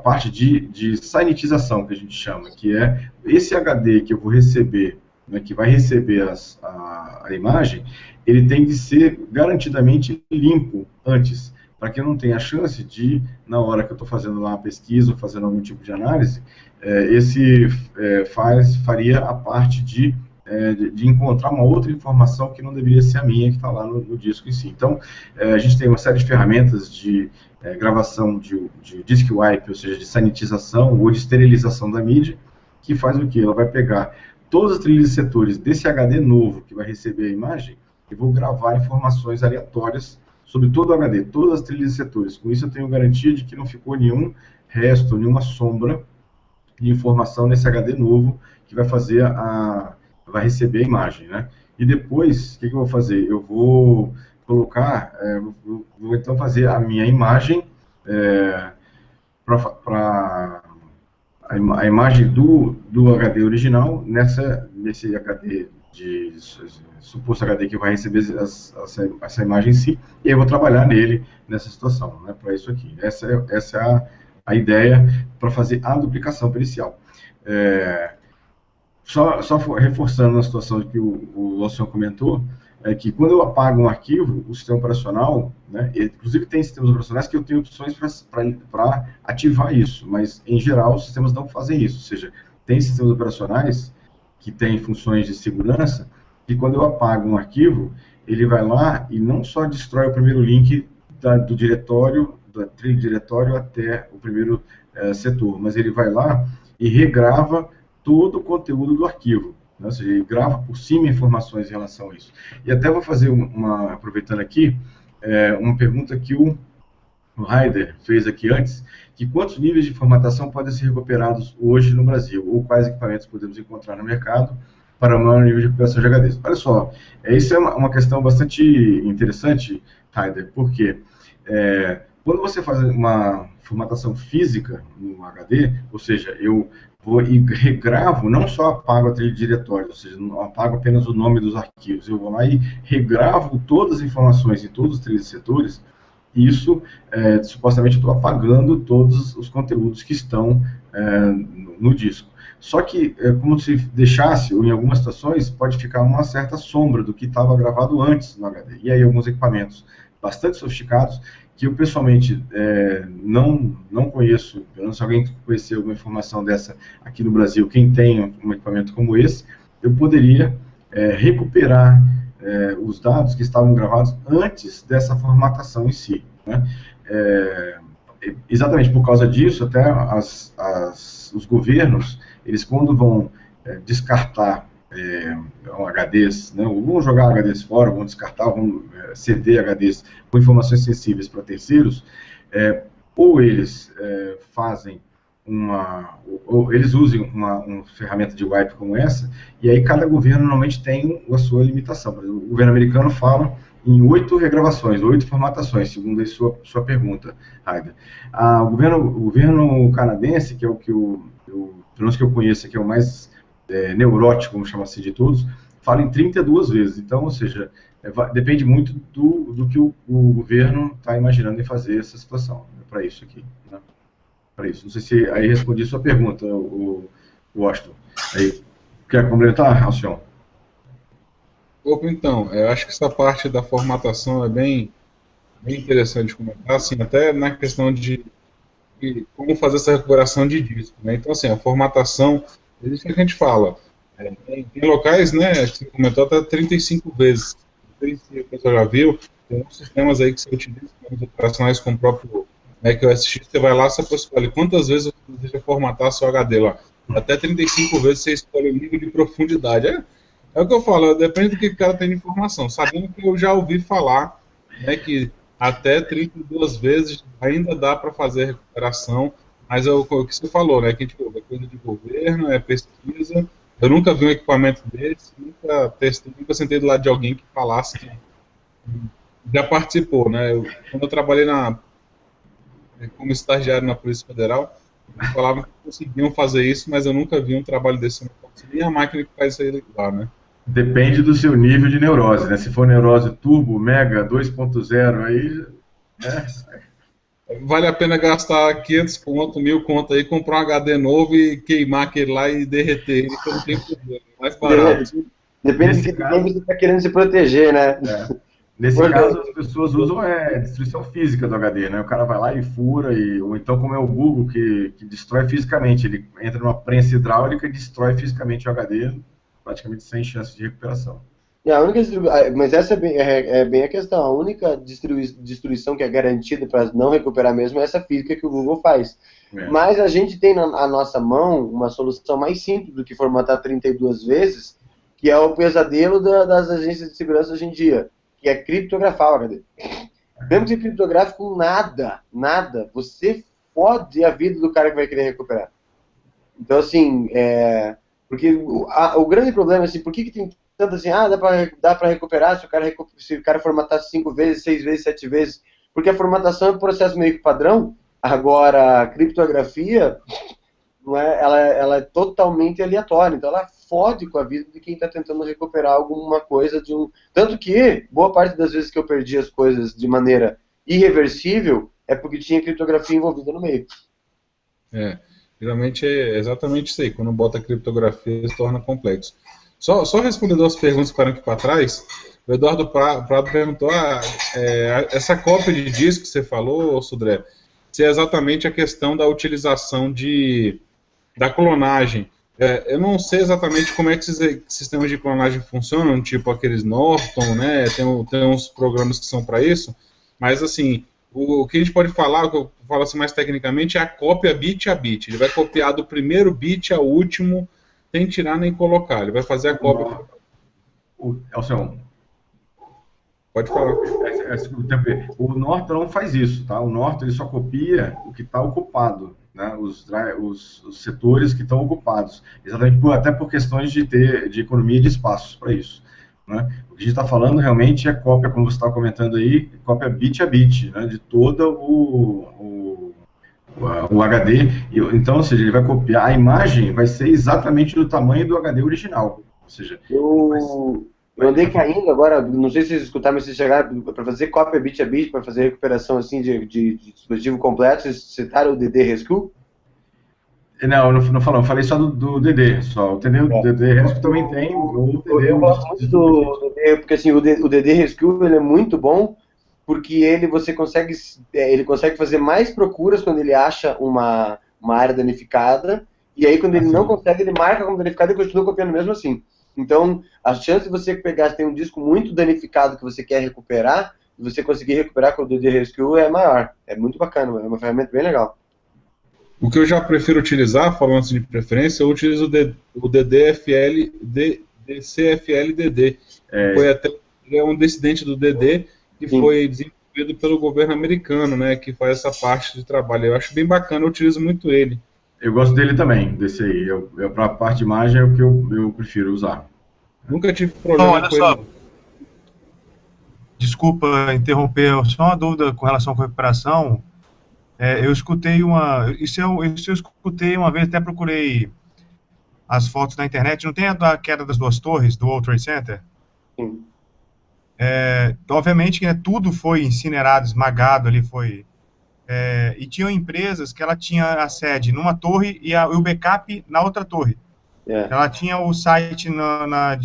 parte de sanitização, que a gente chama, que é esse HD que eu vou receber, né, que vai receber a imagem, ele tem que ser garantidamente limpo antes, para que eu não tenha a chance de, na hora que eu estou fazendo lá uma pesquisa ou fazendo algum tipo de análise, faria a parte de encontrar uma outra informação que não deveria ser a minha, que está lá no disco em si. Então, a gente tem uma série de ferramentas de gravação de disk wipe, ou seja, de sanitização ou de esterilização da mídia, que faz o quê? Ela vai pegar todas as trilhas de setores desse HD novo que vai receber a imagem e vou gravar informações aleatórias sobre todo o HD, todas as trilhas de setores. Com isso eu tenho garantia de que não ficou nenhum resto, nenhuma sombra de informação nesse HD novo que vai fazer vai receber a imagem, né? E depois, o que eu vou fazer? Eu vou colocar, vou então fazer a minha imagem, a imagem do HD original, nesse HD, suposto HD que vai receber essa imagem em si, e eu vou trabalhar nele, nessa situação, né, para isso aqui. Essa é a ideia para fazer a duplicação pericial. Só reforçando a situação que o Alcione comentou, é que quando eu apago um arquivo, o sistema operacional, né, inclusive tem sistemas operacionais que eu tenho opções para ativar isso, mas em geral os sistemas não fazem isso, ou seja, tem sistemas operacionais que têm funções de segurança, que quando eu apago um arquivo, ele vai lá e não só destrói o primeiro link do diretório, da trilha de diretório até o primeiro setor, mas ele vai lá e regrava todo o conteúdo do arquivo, né? Ou seja, ele grava por cima informações em relação a isso. E até vou fazer aproveitando aqui, uma pergunta que o Heider fez aqui antes, que quantos níveis de formatação podem ser recuperados hoje no Brasil, ou quais equipamentos podemos encontrar no mercado para o maior nível de recuperação de HDs. Olha só, isso é uma questão bastante interessante, Heider, porque quando você faz uma formatação física no HD, ou seja, eu vou e regravo, não só apago a trilha de diretório, ou seja, não apago apenas o nome dos arquivos, eu vou lá e regravo todas as informações em todos os trilhos de setores, e isso, supostamente, eu estou apagando todos os conteúdos que estão no disco. Só que, como se deixasse, ou em algumas situações, pode ficar uma certa sombra do que estava gravado antes no HD. E aí alguns equipamentos bastante sofisticados, que eu pessoalmente não conheço, pelo menos se alguém conhecer alguma informação dessa aqui no Brasil, quem tem um equipamento como esse, eu poderia recuperar os dados que estavam gravados antes dessa formatação em si, né? Exatamente por causa disso, até os governos, eles quando vão descartar HDs, né, ou vão jogar HDs fora, vão descartar, vão ceder HDs com informações sensíveis para terceiros, ou eles fazem ou eles usam uma ferramenta de wipe como essa, e aí cada governo normalmente tem a sua limitação. Por exemplo, o governo americano fala em 8 regravações, 8 formatações, segundo a sua pergunta, Raider. O governo canadense, que é o que pelo menos que eu conheço, que é o mais neurótico, vamos chamar assim, de todos, fala em 32 vezes. Então, ou seja, depende muito do que o governo está imaginando em fazer essa situação, para isso aqui, né? Para isso. Não sei se aí respondi a sua pergunta, o Washington. Aí, quer complementar, Alcion? Então, eu acho que essa parte da formatação é bem interessante comentar, assim, até na questão de como fazer essa recuperação de disco, né? Então, assim, a formatação, existe o que a gente fala, tem locais, né, que você comentou até 35 vezes. Não sei se a pessoa já viu, tem uns sistemas aí que você utiliza, operacionais com o próprio Mac OS X, você vai lá, você escolhe quantas vezes você deseja formatar seu HD lá. Até 35 vezes você escolhe o nível de profundidade. É o que eu falo, depende do que o cara tem de informação. Sabendo que eu já ouvi falar, né, que até 32 vezes ainda dá para fazer a recuperação, mas é o que você falou, né, que a gente é coisa de governo, é pesquisa. Eu nunca vi um equipamento desse, nunca testei, nunca sentei do lado de alguém que falasse que já participou, né. Quando eu trabalhei como estagiário na Polícia Federal, eles falavam que conseguiam fazer isso, mas eu nunca vi um trabalho desse, nem a máquina que faz isso aí lá, né. Depende do seu nível de neurose, né? Se for neurose turbo, mega, 2.0, aí... Vale a pena gastar 500 conto, 1000 conto aí, comprar um HD novo e queimar aquele lá e derreter ele, que não tem problema, é mais barato. Depende de quem você está querendo se proteger, né? Nesse caso, as pessoas usam destruição física do HD, né? O cara vai lá e fura, ou então como é o Google, que destrói fisicamente, ele entra numa prensa hidráulica e destrói fisicamente o HD, praticamente sem chance de recuperação. Mas essa é bem a questão. A única destruição que é garantida para não recuperar mesmo é essa física que o Google faz. Mas a gente tem na nossa mão uma solução mais simples do que formatar 32 vezes, que é o pesadelo das agências de segurança hoje em dia, que é criptografar o HD. Mesmo que criptografe com nada, você fode a vida do cara que vai querer recuperar. Então, assim, porque o grande problema é assim, por que tem tanto assim, dá pra recuperar se o cara formatar 5 vezes, 6 vezes, 7 vezes, porque a formatação é um processo meio que padrão. Agora, a criptografia, não é, ela é totalmente aleatória, então ela fode com a vida de quem está tentando recuperar alguma coisa de um... Tanto que, boa parte das vezes que eu perdi as coisas de maneira irreversível, é porque tinha criptografia envolvida no meio. Geralmente é exatamente isso aí, quando bota criptografia se torna complexo. Só respondendo as perguntas que ficaram aqui para trás, o Eduardo Prado perguntou, essa cópia de disco que você falou, Sudré, se é exatamente a questão da utilização da clonagem. Eu não sei exatamente como é que esses sistemas de clonagem funcionam, tipo aqueles Norton, né, tem uns programas que são para isso, mas assim, o que a gente pode falar, o que eu falo assim mais tecnicamente, é a cópia bit a bit. Ele vai copiar do primeiro bit ao último, sem tirar nem colocar. Ele vai fazer a cópia. Alcion, pode falar. O Norton não faz isso, tá? O Norton ele só copia o que está ocupado, né? Os setores que estão ocupados. Exatamente até por questões de economia de espaços para isso, né? O que a gente está falando realmente é cópia, como você estava comentando aí, cópia bit a bit, né? De todo o HD, então, ou seja, ele vai copiar, a imagem vai ser exatamente do tamanho do HD original, ou seja... Eu andei caindo agora, não sei se vocês escutaram, mas vocês chegaram para fazer cópia bit a bit, para fazer recuperação assim de dispositivo completo, vocês citaram o DD Rescue? Não falei só do DD, só, entendeu? O DD Rescue também tem, eu gosto muito do DD, porque assim, o DD Rescue ele é muito bom, porque ele consegue fazer mais procuras quando ele acha uma área danificada, e aí quando ele não consegue, ele marca como danificado e continua copiando mesmo assim. Então, a chance de você pegar, tem um disco muito danificado que você quer recuperar, e você conseguir recuperar com o DD Rescue é maior. É muito bacana, é uma ferramenta bem legal. O que eu já prefiro utilizar, falando assim de preferência, eu utilizo o DCFL DD. Foi até um descendente do DD que foi desenvolvido pelo governo americano, né, que faz essa parte de trabalho. Eu acho bem bacana, eu utilizo muito ele. Eu gosto dele também, desse aí. Para a parte de imagem é o que eu prefiro usar. Nunca tive problema com ele. Desculpa interromper, só uma dúvida com relação à recuperação. Eu escutei isso eu escutei uma vez, até procurei as fotos na internet. Não tem a da queda das duas torres do World Trade Center? Sim. Obviamente que tudo foi incinerado, esmagado ali, e tinham empresas que ela tinha a sede numa torre e o backup na outra torre. Ela tinha o site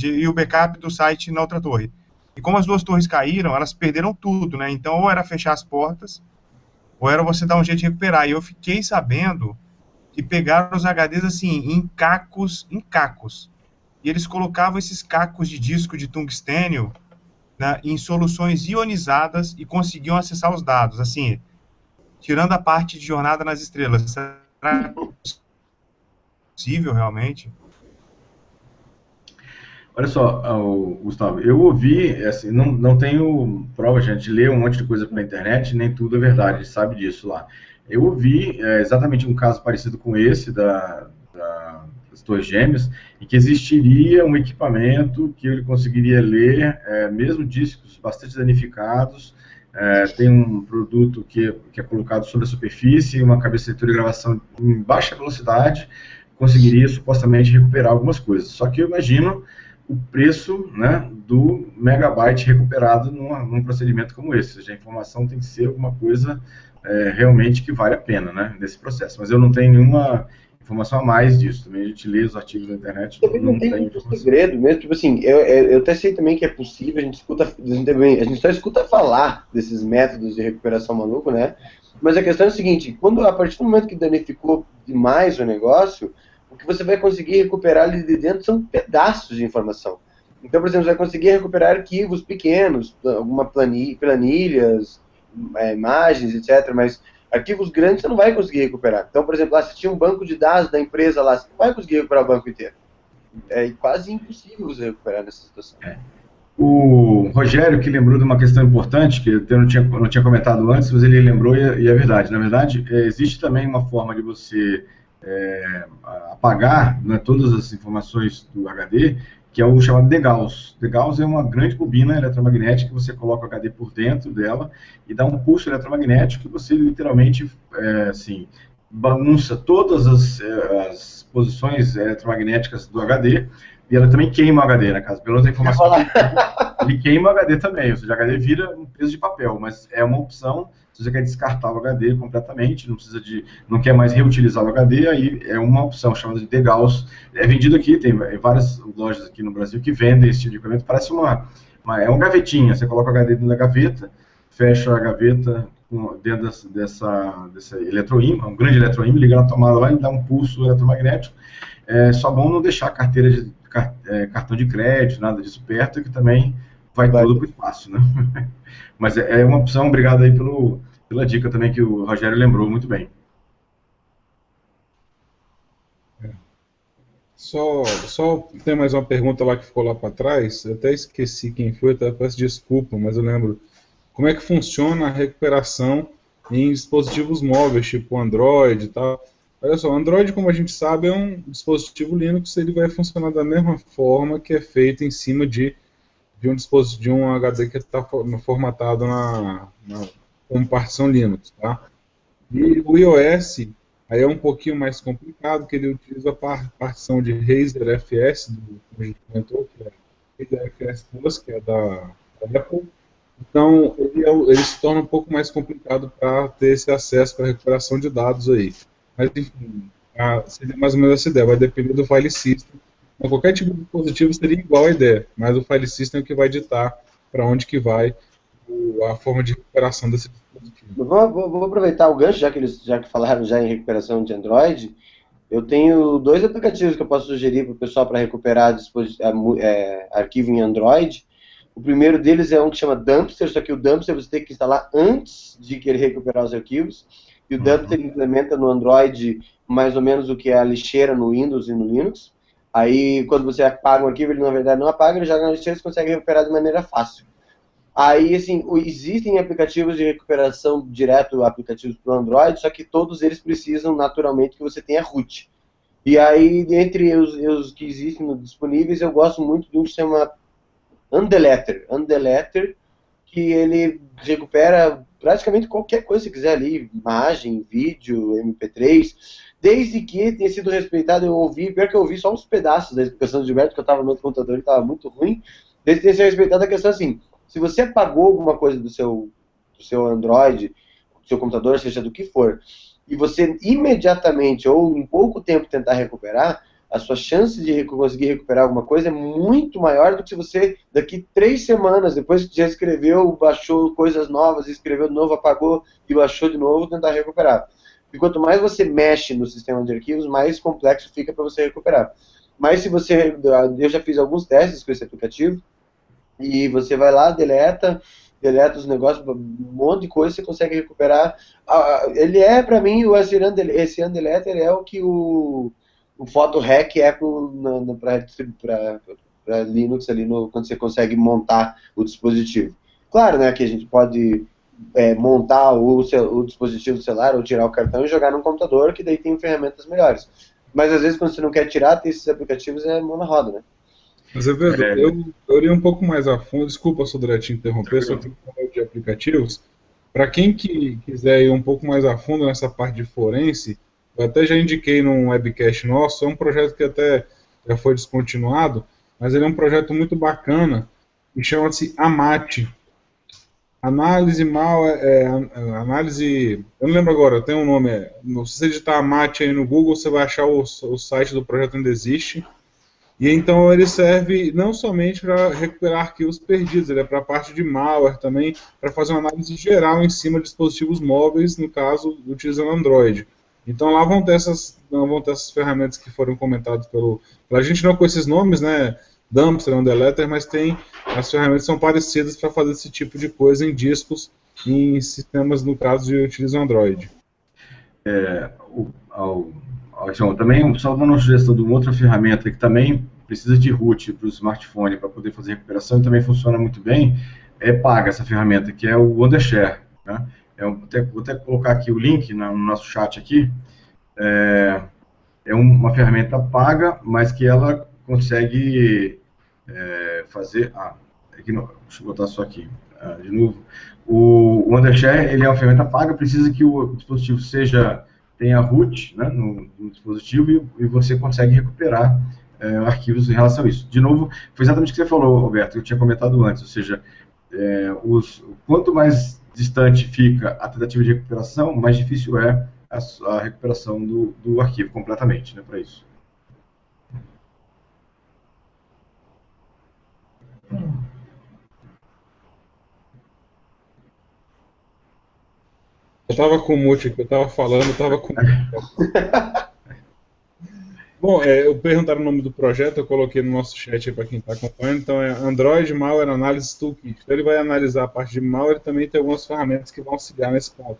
e o backup do site na outra torre. E como as duas torres caíram, elas perderam tudo, né? Então, ou era fechar as portas, ou era você dar um jeito de recuperar. E eu fiquei sabendo que pegaram os HDs, assim, em cacos. E eles colocavam esses cacos de disco de tungstênio, né, em soluções ionizadas e conseguiam acessar os dados. Assim, tirando a parte de Jornada nas Estrelas, será possível realmente? Olha só, Gustavo, eu ouvi, assim, não tenho prova, a gente lê um monte de coisa pela internet, nem tudo é verdade, a gente sabe disso lá. Eu ouvi exatamente um caso parecido com esse, das Torres Gêmeas, em que existiria um equipamento que ele conseguiria ler, mesmo discos bastante danificados, tem um produto que é colocado sobre a superfície, uma cabeça de leitura e gravação em baixa velocidade, conseguiria supostamente recuperar algumas coisas. Só que eu imagino o preço, né, do megabyte recuperado num procedimento como esse. Ou seja, a informação tem que ser alguma coisa realmente que vale a pena, né, nesse processo. Mas eu não tenho nenhuma informação a mais disso. Também a gente lê os artigos da internet. Também não tem muito segredo mesmo. Tipo assim, eu até sei também que é possível, a gente só escuta falar desses métodos de recuperação maluco, né? Mas a questão é a seguinte, a partir do momento que danificou demais o negócio, o que você vai conseguir recuperar ali de dentro são pedaços de informação. Então, por exemplo, você vai conseguir recuperar arquivos pequenos, alguma planilhas, imagens, etc. Mas arquivos grandes você não vai conseguir recuperar. Então, por exemplo, se tinha um banco de dados da empresa lá, você não vai conseguir recuperar o banco inteiro. É quase impossível você recuperar nessa situação. O Rogério, que lembrou de uma questão importante, que eu não tinha comentado antes, mas ele lembrou e é verdade. Na verdade, existe também uma forma de você apagar, né, todas as informações do HD, que é o chamado degauss. Degauss é uma grande bobina eletromagnética que você coloca o HD por dentro dela e dá um pulso eletromagnético que você literalmente assim, bagunça todas as posições eletromagnéticas do HD e ela também queima o HD, na casa. Pela outra informação, ele queima o HD também, ou seja, o HD vira um peso de papel, mas é uma opção. Se você quer descartar o HD completamente, não quer mais reutilizar o HD, aí é uma opção chamada de degauss. É vendido aqui, tem várias lojas aqui no Brasil que vendem esse tipo de equipamento. Parece uma gavetinha, você coloca o HD dentro da gaveta, fecha a gaveta dentro dessa eletroímã, um grande eletroímã, liga na tomada lá e dá um pulso eletromagnético. É só bom não deixar cartão de crédito, nada disso perto, que também vai tudo para o espaço, né? Mas é uma opção. Obrigado aí pela dica também que o Rogério lembrou muito bem. Só tem mais uma pergunta lá que ficou lá para trás. Eu até esqueci quem foi, até peço desculpa, mas eu lembro. Como é que funciona a recuperação em dispositivos móveis, tipo Android e tal? Olha só, o Android, como a gente sabe, é um dispositivo Linux, ele vai funcionar da mesma forma que é feito em cima de um HD que está formatado como partição Linux, tá? E o iOS aí é um pouquinho mais complicado, que ele utiliza a partição de Razer FS, que a gente comentou, que é Razer FS Plus, que é da Apple. Então, ele se torna um pouco mais complicado para ter esse acesso para recuperação de dados aí. Mas, enfim, seria mais ou menos essa ideia, vai depender do file system. Então, qualquer tipo de dispositivo seria igual a ideia, mas o file system é o que vai ditar para onde que vai a forma de recuperação desse dispositivo. Vou aproveitar o gancho, já que falaram já em recuperação de Android. Eu tenho dois aplicativos que eu posso sugerir para o pessoal para recuperar arquivo em Android. O primeiro deles é um que chama Dumpster, só que o Dumpster você tem que instalar antes de querer recuperar os arquivos. E o Dumpster implementa no Android mais ou menos o que é a lixeira no Windows e no Linux. Aí, quando você apaga um arquivo, ele na verdade não apaga, ele joga na lixeira e você consegue recuperar de maneira fácil. Aí, assim, existem aplicativos de recuperação direto, aplicativos para o Android, só que todos eles precisam, naturalmente, que você tenha root. E aí, dentre os que existem disponíveis, eu gosto muito de um que se chama Undeleter. Undeleter, que ele recupera praticamente qualquer coisa que você quiser ali, imagem, vídeo, MP3, desde que tenha sido respeitado. Pior que eu ouvi só uns pedaços da explicação do Gilberto, que eu estava no outro computador e estava muito ruim, desde que tenha sido respeitado a questão assim, se você apagou alguma coisa do seu Android, do seu computador, seja do que for, e você imediatamente ou em pouco tempo tentar recuperar, a sua chance de conseguir recuperar alguma coisa é muito maior do que se você, daqui 3 semanas, depois que já escreveu, baixou coisas novas, escreveu de novo, apagou e baixou de novo, tentar recuperar. E quanto mais você mexe no sistema de arquivos, mais complexo fica para você recuperar. Mas se você, eu já fiz alguns testes com esse aplicativo, e você vai lá, deleta os negócios, um monte de coisa, você consegue recuperar. Ele é, para mim, esse Undeleter é o que o PhotoHack é para Linux, ali quando você consegue montar o dispositivo. Claro, né, que a gente pode montar o dispositivo do celular ou tirar o cartão e jogar no computador, que daí tem ferramentas melhores. Mas às vezes, quando você não quer tirar, tem esses aplicativos, é mão na roda, né? Mas é verdade, eu iria um pouco mais a fundo, desculpa, Sodré, te interromper, só que de aplicativos. Para quem quiser ir um pouco mais a fundo nessa parte de forense, eu até já indiquei num webcast nosso, é um projeto que até já foi descontinuado, mas ele é um projeto muito bacana, que chama-se AMAT. Análise análise, eu não lembro agora, tem um nome, se você digitar AMAT aí no Google, você vai achar o site do projeto ainda existe. E então ele serve não somente para recuperar arquivos perdidos, ele é para a parte de malware também, para fazer uma análise geral em cima de dispositivos móveis, no caso, utilizando Android. Então lá vão ter essas ferramentas que foram comentadas pela gente, não com esses nomes, né, Dumpster, Undeleter, mas tem as ferramentas que são parecidas para fazer esse tipo de coisa em discos, em sistemas, no caso, de utilizam Android. Também, só dando uma sugestão de uma outra ferramenta que também precisa de root para o smartphone para poder fazer recuperação e também funciona muito bem, paga essa ferramenta, que é o Undershare. Né? Vou até colocar aqui o link no nosso chat aqui. É uma ferramenta paga, mas que ela consegue fazer... deixa eu botar só aqui, de novo. O Undershare, ele é uma ferramenta paga, precisa que o dispositivo tenha root, né, no dispositivo e você consegue recuperar arquivos em relação a isso. De novo, foi exatamente o que você falou, Roberto, que eu tinha comentado antes, ou seja, quanto mais distante fica a tentativa de recuperação, mais difícil é a recuperação do arquivo completamente, né, para isso. Eu estava com o mute aqui, eu estava falando, eu estava com Bom, eu perguntaram o nome do projeto, eu coloquei no nosso chat para quem está acompanhando, então é Android Malware Analysis Toolkit. Então ele vai analisar a parte de malware e também tem algumas ferramentas que vão auxiliar nesse ponto.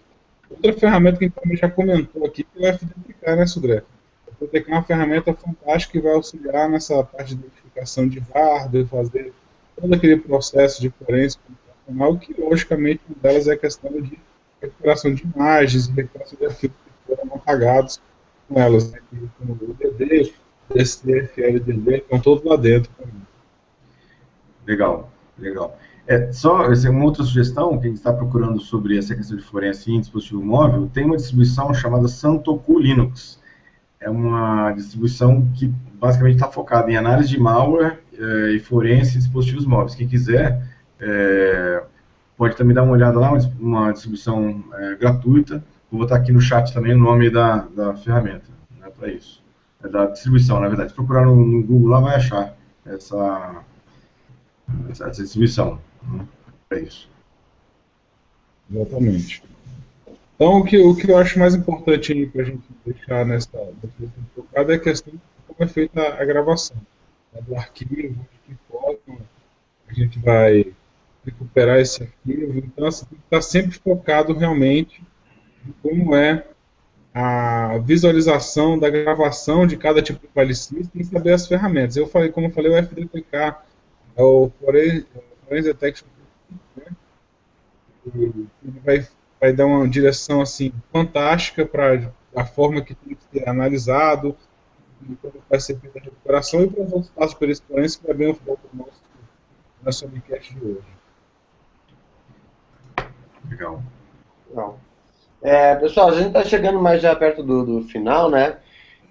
Outra ferramenta que a gente também já comentou aqui é o FDTK, né, Sodré? O FDTK é uma ferramenta fantástica que vai auxiliar nessa parte de identificação de hardware, fazer todo aquele processo de forense computacional, que logicamente uma delas é a questão de recuperação de imagens e recuperação de arquivos que foram apagados com elas, né, como o DD, STF, LDD, estão todos lá dentro. Legal, legal. Só uma outra sugestão, quem está procurando sobre essa questão de forense em dispositivo móvel, tem uma distribuição chamada Santoku Linux. É uma distribuição que basicamente está focada em análise de malware e forense em dispositivos móveis. Quem quiser, pode também dar uma olhada lá, uma distribuição gratuita. Vou botar aqui no chat também o nome da ferramenta, né, para isso. Da distribuição, na verdade. Se procurar no Google lá, vai achar essa distribuição, né, para isso. Exatamente. Então, o que eu acho mais importante para a gente deixar nessa focada é a questão de como é feita a gravação, né, do arquivo, de que forma a gente vai recuperar esse arquivo. Então, assim, tem que estar sempre focado realmente em como é a visualização da gravação de cada tipo de file system e saber as ferramentas. Como eu falei, o FDTK é o Forensic Detection, né? Ele vai dar uma direção assim fantástica para a forma que tem que ser analisado, e como vai ser feita a recuperação, e para os outros passos por experiência que vai bem o foco do nosso webcast de hoje. Legal. Legal. Pessoal, a gente está chegando mais já perto do final, né?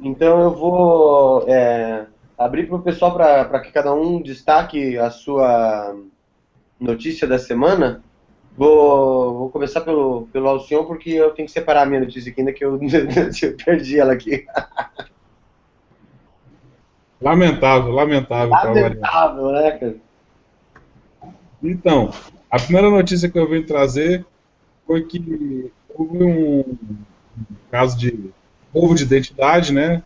Então eu vou abrir para o pessoal para que cada um destaque a sua notícia da semana. Vou começar pelo Alcion, porque eu tenho que separar a minha notícia aqui, ainda que eu perdi ela aqui. Lamentável. Lamentável, né, cara? Então, a primeira notícia que eu vim trazer foi que houve um caso de roubo de identidade, né?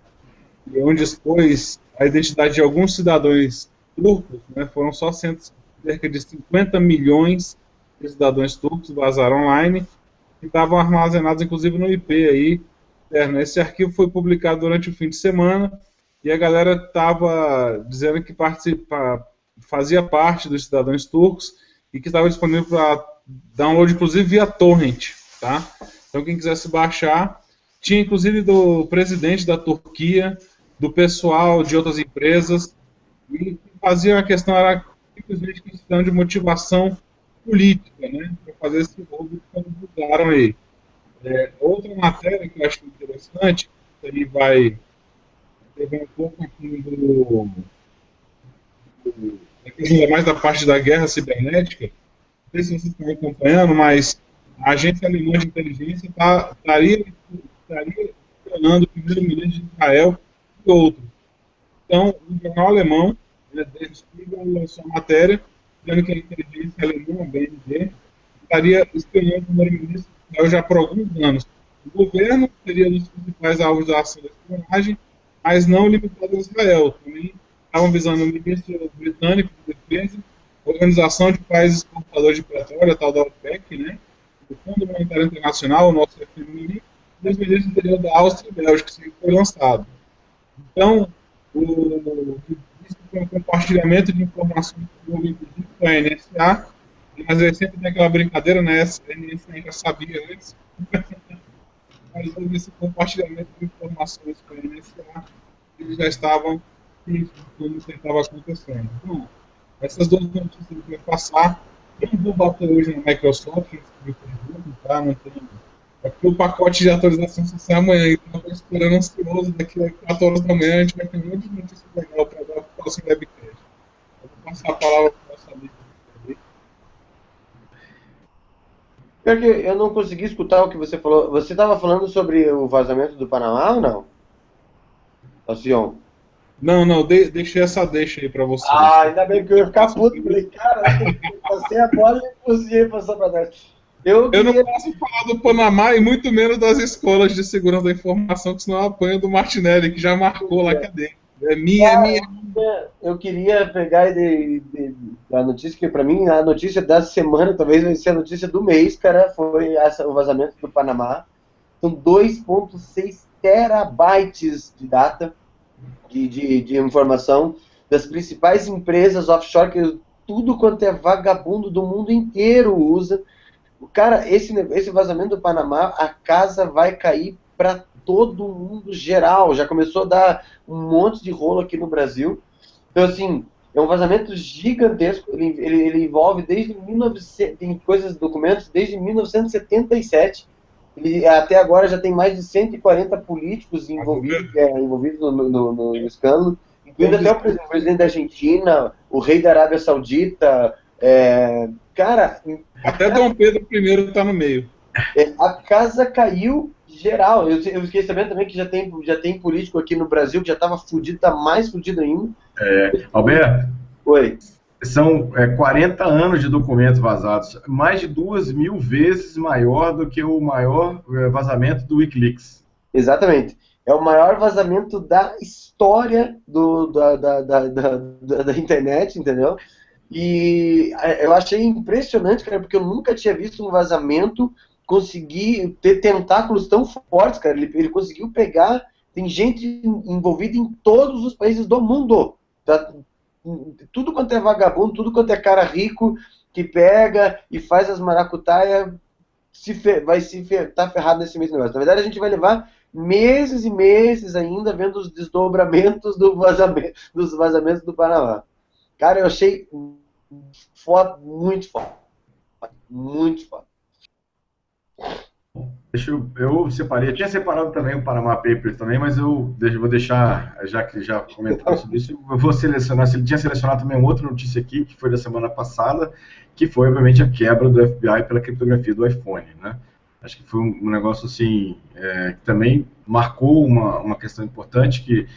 E onde expôs a identidade de alguns cidadãos turcos, né? Foram só cerca de 50 milhões de cidadãos turcos vazaram online e estavam armazenados, inclusive, no IP aí. Esse arquivo foi publicado durante o fim de semana e a galera estava dizendo que fazia parte dos cidadãos turcos e que estava disponível para download, inclusive, via torrent, tá? Então, quem quisesse baixar, tinha, inclusive, do presidente da Turquia, do pessoal de outras empresas, e fazia a questão, era simplesmente questão de motivação política, né, para fazer esse roubo que divulgaram aí. Outra matéria que eu acho interessante, aí vai pegar um pouco aqui mais da parte da guerra cibernética. Não sei se vocês estão acompanhando, mas a agência alemã de inteligência estaria espionando o primeiro-ministro de Israel e outros. Então, o jornal alemão, Der Spiegel, lançou uma matéria dizendo que a inteligência alemã, a BND, estaria espionando o primeiro-ministro de Israel já por alguns anos. O governo seria um dos principais alvos da ação da espionagem, mas não limitado a Israel. Também estavam visando o ministro britânico de defesa, a Organização de Países Exportadores de Petróleo, a tal da OPEC, né? O Fundo Monetário Internacional, o nosso FMI, e os ministros do interior da Áustria e Bélgica, que foi lançado. Então, isso foi um compartilhamento de informações que houve, inclusive, com a NSA, mas aí sempre tem aquela brincadeira, né? A NSA já sabia antes, mas houve esse compartilhamento de informações com a NSA, eles já estavam como isso estava acontecendo. Então, essas duas notícias que eu vou passar, eu não vou bater hoje na Microsoft, tá? Não tem. É porque o pacote de atualização vai ser amanhã, então eu estou esperando ansioso, daqui a 4 horas da manhã a gente vai ter um monte de notícias legais para dar para o próximo webcast. Eu vou passar a palavra para o nosso amigo. Pior que eu não consegui escutar o que você falou. Você estava falando sobre o vazamento do Panamá ou não? Alcion? Não, deixei essa deixa aí pra vocês. Ah, ainda bem que eu ia ficar puto. Falei, cara, eu passei a bola e não consegui passar pra trás. Eu não posso falar do Panamá e muito menos das escolas de segurança da informação, que senão eu apanho do Martinelli, que já marcou lá que é dele. É minha. Eu queria pegar a notícia, que pra mim a notícia da semana, talvez vai ser a notícia do mês, cara, foi o vazamento do Panamá. São 2,6 terabytes de data. De informação das principais empresas offshore, que tudo quanto é vagabundo do mundo inteiro usa. Cara, esse vazamento do Panamá, a casa vai cair para todo mundo geral. Já começou a dar um monte de rolo aqui no Brasil. Então, assim, é um vazamento gigantesco. Ele envolve desde 1900, tem documentos desde 1977. Até agora já tem mais de 140 políticos envolvidos no escândalo, incluindo até o presidente da Argentina, o rei da Arábia Saudita, cara... Até Dom Pedro I está no meio. A casa caiu geral. Eu fiquei sabendo também que já tem político aqui no Brasil que já estava fudido, está mais fudido ainda. Alberto? Oi. São 40 anos de documentos vazados, mais de 2.000 vezes maior do que o maior vazamento do Wikileaks. Exatamente. É o maior vazamento da história da internet, entendeu? E eu achei impressionante, cara, porque eu nunca tinha visto um vazamento conseguir ter tentáculos tão fortes, cara. Ele conseguiu pegar, tem gente envolvida em todos os países do mundo. Tá? Tudo quanto é vagabundo, tudo quanto é cara rico que pega e faz as maracutaias, vai tá ferrado nesse mesmo negócio. Na verdade, a gente vai levar meses e meses ainda vendo os desdobramentos dos vazamentos do Panamá. Cara, eu achei foda, muito foda. Muito foda. Eu separei, eu tinha separado também o Panama Papers também, mas eu vou deixar, já que já comentaram sobre isso, eu vou selecionar, ele tinha selecionado também uma outra notícia aqui, que foi da semana passada, que foi, obviamente, a quebra do FBI pela criptografia do iPhone, né? Acho que foi um negócio, assim, que também marcou uma questão importante, que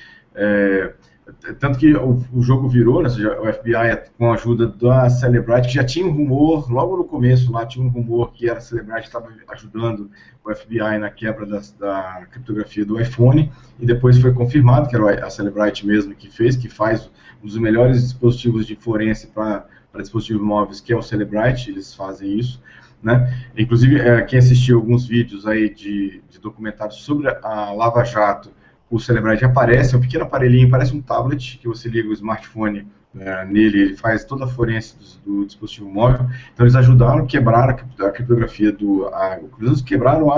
tanto que o jogo virou, né, ou seja, o FBI, com a ajuda da Cellebrite, que já tinha um rumor, logo no começo lá tinha um rumor que a Cellebrite estava ajudando o FBI na quebra da criptografia do iPhone, e depois foi confirmado que era a Cellebrite mesmo que faz um dos melhores dispositivos de forense para dispositivos móveis, que é o Cellebrite, eles fazem isso, né? Inclusive, quem assistiu alguns vídeos aí de documentários sobre a Lava Jato, o Cellebrite aparece, é um pequeno aparelhinho, parece um tablet, que você liga o smartphone nele, ele faz toda a forense do dispositivo móvel. Então eles ajudaram a quebrar a criptografia quebraram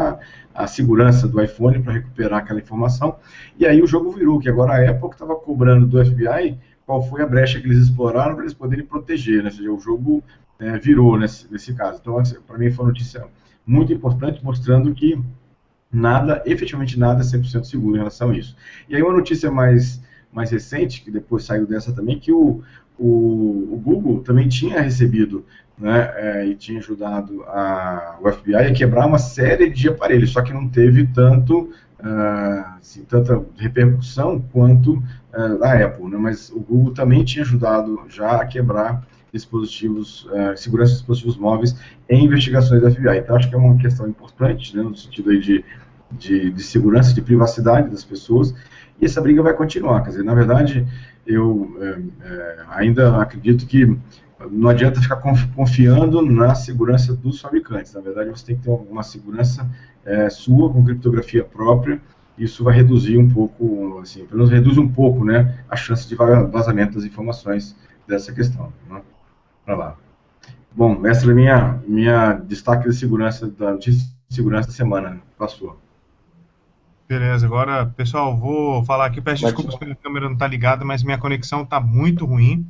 a segurança do iPhone para recuperar aquela informação, e aí o jogo virou, que agora a Apple estava cobrando do FBI qual foi a brecha que eles exploraram para eles poderem proteger, né? Ou seja, o jogo virou nesse caso. Então, para mim foi uma notícia muito importante, mostrando que efetivamente nada é 100% seguro em relação a isso. E aí uma notícia mais recente, que depois saiu dessa também, que o Google também tinha recebido, né, e tinha ajudado o FBI a quebrar uma série de aparelhos, só que não teve tanta repercussão quanto a Apple, né, mas o Google também tinha ajudado já a quebrar segurança de dispositivos móveis em investigações da FBI. Então, acho que é uma questão importante, né, no sentido aí de segurança, de privacidade das pessoas, e essa briga vai continuar. Quer dizer, na verdade, eu ainda acredito que não adianta ficar confiando na segurança dos fabricantes. Na verdade, você tem que ter uma segurança sua, com criptografia própria. Isso vai reduzir um pouco, assim, pelo menos reduz um pouco, né, a chance de vazamento das informações dessa questão, né? Para lá. Bom, essa é minha destaque de segurança, da notícia de segurança da semana. Passou. Beleza, agora, pessoal, vou falar aqui, peço desculpas porque a câmera não está ligada, mas minha conexão está muito ruim.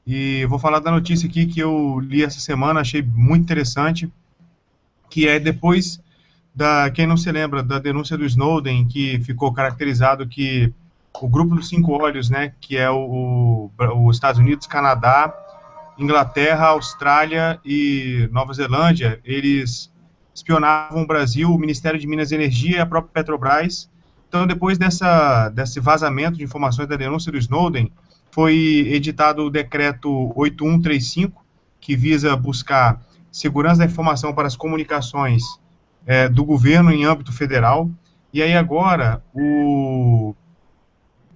E vou falar da notícia aqui que eu li essa semana, achei muito interessante, que é depois quem não se lembra, da denúncia do Snowden, que ficou caracterizado que o grupo dos 5 olhos, né, que é os Estados Unidos, Canadá, Inglaterra, Austrália e Nova Zelândia, eles espionavam o Brasil, o Ministério de Minas e Energia e a própria Petrobras. Então, depois desse vazamento de informações da denúncia do Snowden, foi editado o decreto 8135, que visa buscar segurança da informação para as comunicações do governo em âmbito federal. E aí agora, o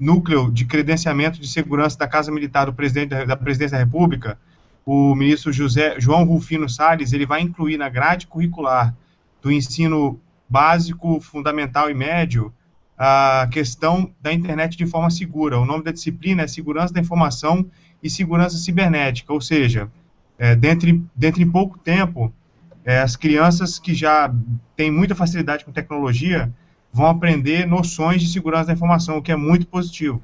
Núcleo de Credenciamento de Segurança da Casa Militar da Presidência da República, o ministro João Rufino Salles, ele vai incluir na grade curricular do ensino básico, fundamental e médio a questão da internet de forma segura. O nome da disciplina é Segurança da Informação e Segurança Cibernética, ou seja, dentro em pouco tempo, as crianças que já têm muita facilidade com tecnologia vão aprender noções de segurança da informação, o que é muito positivo,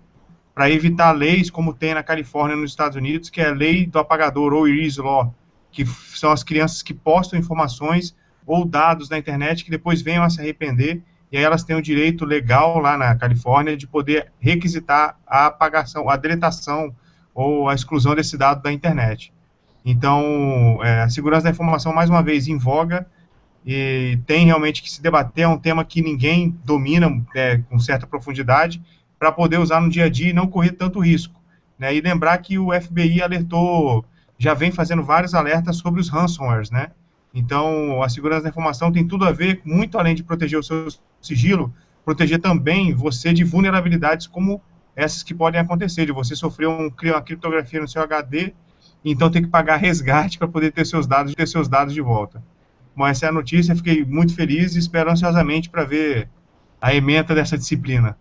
para evitar leis como tem na Califórnia, nos Estados Unidos, que é a lei do apagador, ou Erase Law, que são as crianças que postam informações ou dados na internet que depois venham a se arrepender, e aí elas têm o direito legal lá na Califórnia de poder requisitar a apagação, a deletação ou a exclusão desse dado da internet. Então, a segurança da informação, mais uma vez, em voga, e tem realmente que se debater, é um tema que ninguém domina com certa profundidade, para poder usar no dia a dia e não correr tanto risco. né? E lembrar que o FBI alertou, já vem fazendo vários alertas sobre os ransomwares, né? Então, a segurança da informação tem tudo a ver, muito além de proteger o seu sigilo, proteger também você de vulnerabilidades como essas que podem acontecer, de você sofrer uma criptografia no seu HD, então tem que pagar resgate para poder ter seus dados de volta. Bom, essa é a notícia, fiquei muito feliz e espero ansiosamente para ver a ementa dessa disciplina.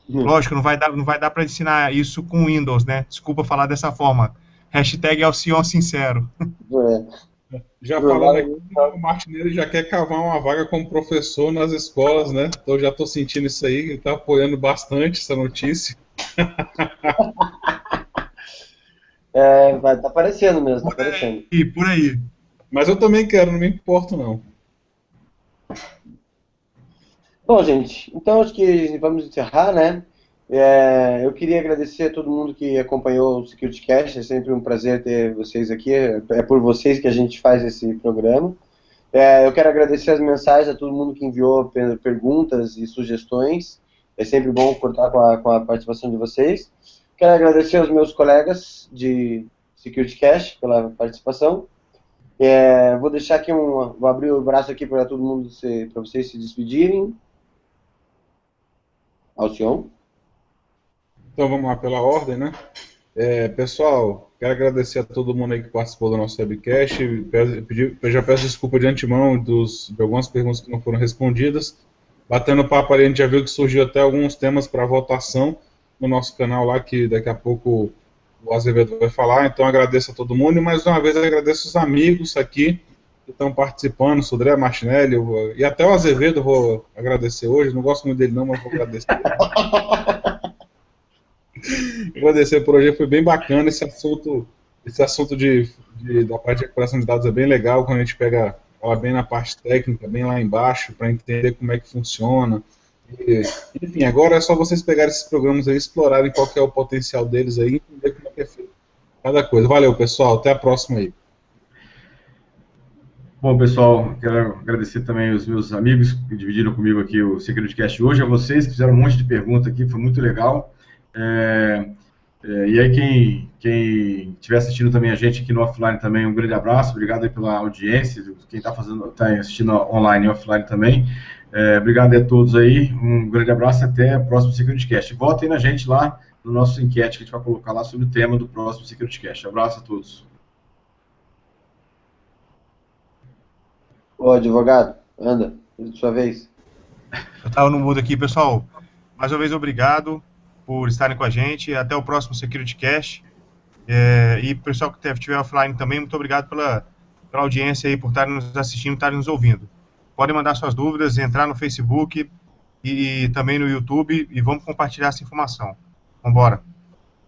Lógico, não vai dar para ensinar isso com Windows, né? Desculpa falar dessa forma. Hashtag Alcion Sincero. Já falando aqui, o Martinelli já quer cavar uma vaga como professor nas escolas, né? Então já estou sentindo isso aí, ele está apoiando bastante essa notícia. Tá aparecendo mesmo, tá aparecendo. E por aí. Mas eu também quero, não me importo não. Bom, gente, então acho que vamos encerrar, né? Eu queria agradecer a todo mundo que acompanhou o SecurityCast, é sempre um prazer ter vocês aqui, é por vocês que a gente faz esse programa. Eu quero agradecer as mensagens a todo mundo que enviou perguntas e sugestões, é sempre bom contar com a participação de vocês. Quero agradecer aos meus colegas de SecurityCast pela participação. Vou deixar aqui vou abrir o braço aqui para todo mundo, para vocês se despedirem. Alcion. Então vamos lá pela ordem, né? Pessoal, quero agradecer a todo mundo aí que participou do nosso webcast. Já peço desculpa de antemão de algumas perguntas que não foram respondidas. Batendo papo ali, a gente já viu que surgiu até alguns temas para votação no nosso canal lá, que daqui a pouco o Azevedo vai falar. Então agradeço a todo mundo e mais uma vez agradeço os amigos aqui que estão participando, o Sodré Martinelli, e até o Azevedo eu vou agradecer hoje. Não gosto muito dele não, mas vou agradecer. Agradecer por hoje, foi bem bacana esse assunto da parte de recuperação de dados é bem legal, quando a gente pega ela bem na parte técnica, bem lá embaixo, para entender como é que funciona. Enfim, agora é só vocês pegarem esses programas aí, explorarem qual que é o potencial deles aí, entender como é que é feito cada coisa. Valeu, pessoal, até a próxima aí. Bom, pessoal, quero agradecer também os meus amigos que dividiram comigo aqui o SecurityCast hoje, a vocês que fizeram um monte de perguntas aqui, foi muito legal. E aí quem estiver assistindo também a gente aqui no offline também, um grande abraço, obrigado aí pela audiência, quem está assistindo online e offline também, obrigado a todos aí, um grande abraço, até o próximo SecurityCast. Votem na gente lá no nosso enquete que a gente vai colocar lá sobre o tema do próximo SecurityCast. Abraço a todos. Ô, advogado, anda, sua vez. Eu estava no mudo aqui, pessoal. Mais uma vez, obrigado por estarem com a gente. Até o próximo SecurityCast. E pessoal que estiver offline também, muito obrigado pela audiência aí, por estarem nos assistindo, estarem nos ouvindo. Podem mandar suas dúvidas, entrar no Facebook e também no YouTube e vamos compartilhar essa informação. Vamos embora.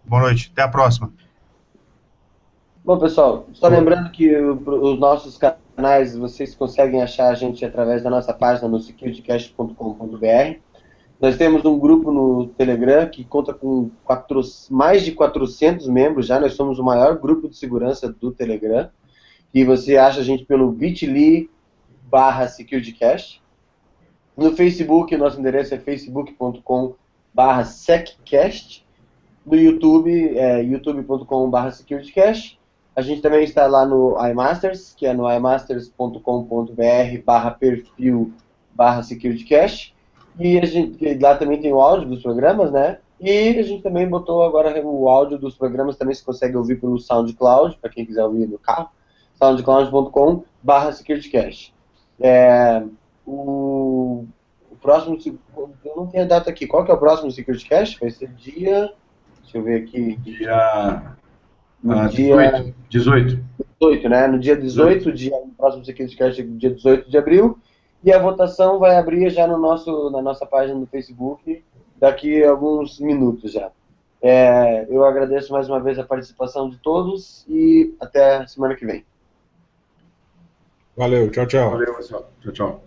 Boa noite. Até a próxima. Bom, pessoal, só lembrando que os nossos canais, vocês conseguem achar a gente através da nossa página no securitycast.com.br. Nós temos um grupo no Telegram que conta com mais de 400 membros já, nós somos o maior grupo de segurança do Telegram, e você acha a gente pelo bit.ly/securitycast. No Facebook, nosso endereço é facebook.com/seccast. No YouTube, youtube.com/securitycast. A gente também está lá no iMasters, que é no imasters.com.br/perfil/securitycast. E lá também tem o áudio dos programas, né? E a gente também botou agora o áudio dos programas, também se consegue ouvir pelo SoundCloud, para quem quiser ouvir no carro, soundcloud.com/securitycast. O próximo, eu não tenho a data aqui, qual que é o próximo SecurityCast? Vai ser dia, deixa eu ver aqui. Dia 18, né? No dia 18, o próximo SecurityCast é dia 18 de abril. E a votação vai abrir já na nossa página do Facebook daqui a alguns minutos já. Eu agradeço mais uma vez a participação de todos e até semana que vem. Valeu, tchau, tchau. Valeu, pessoal. Tchau, tchau.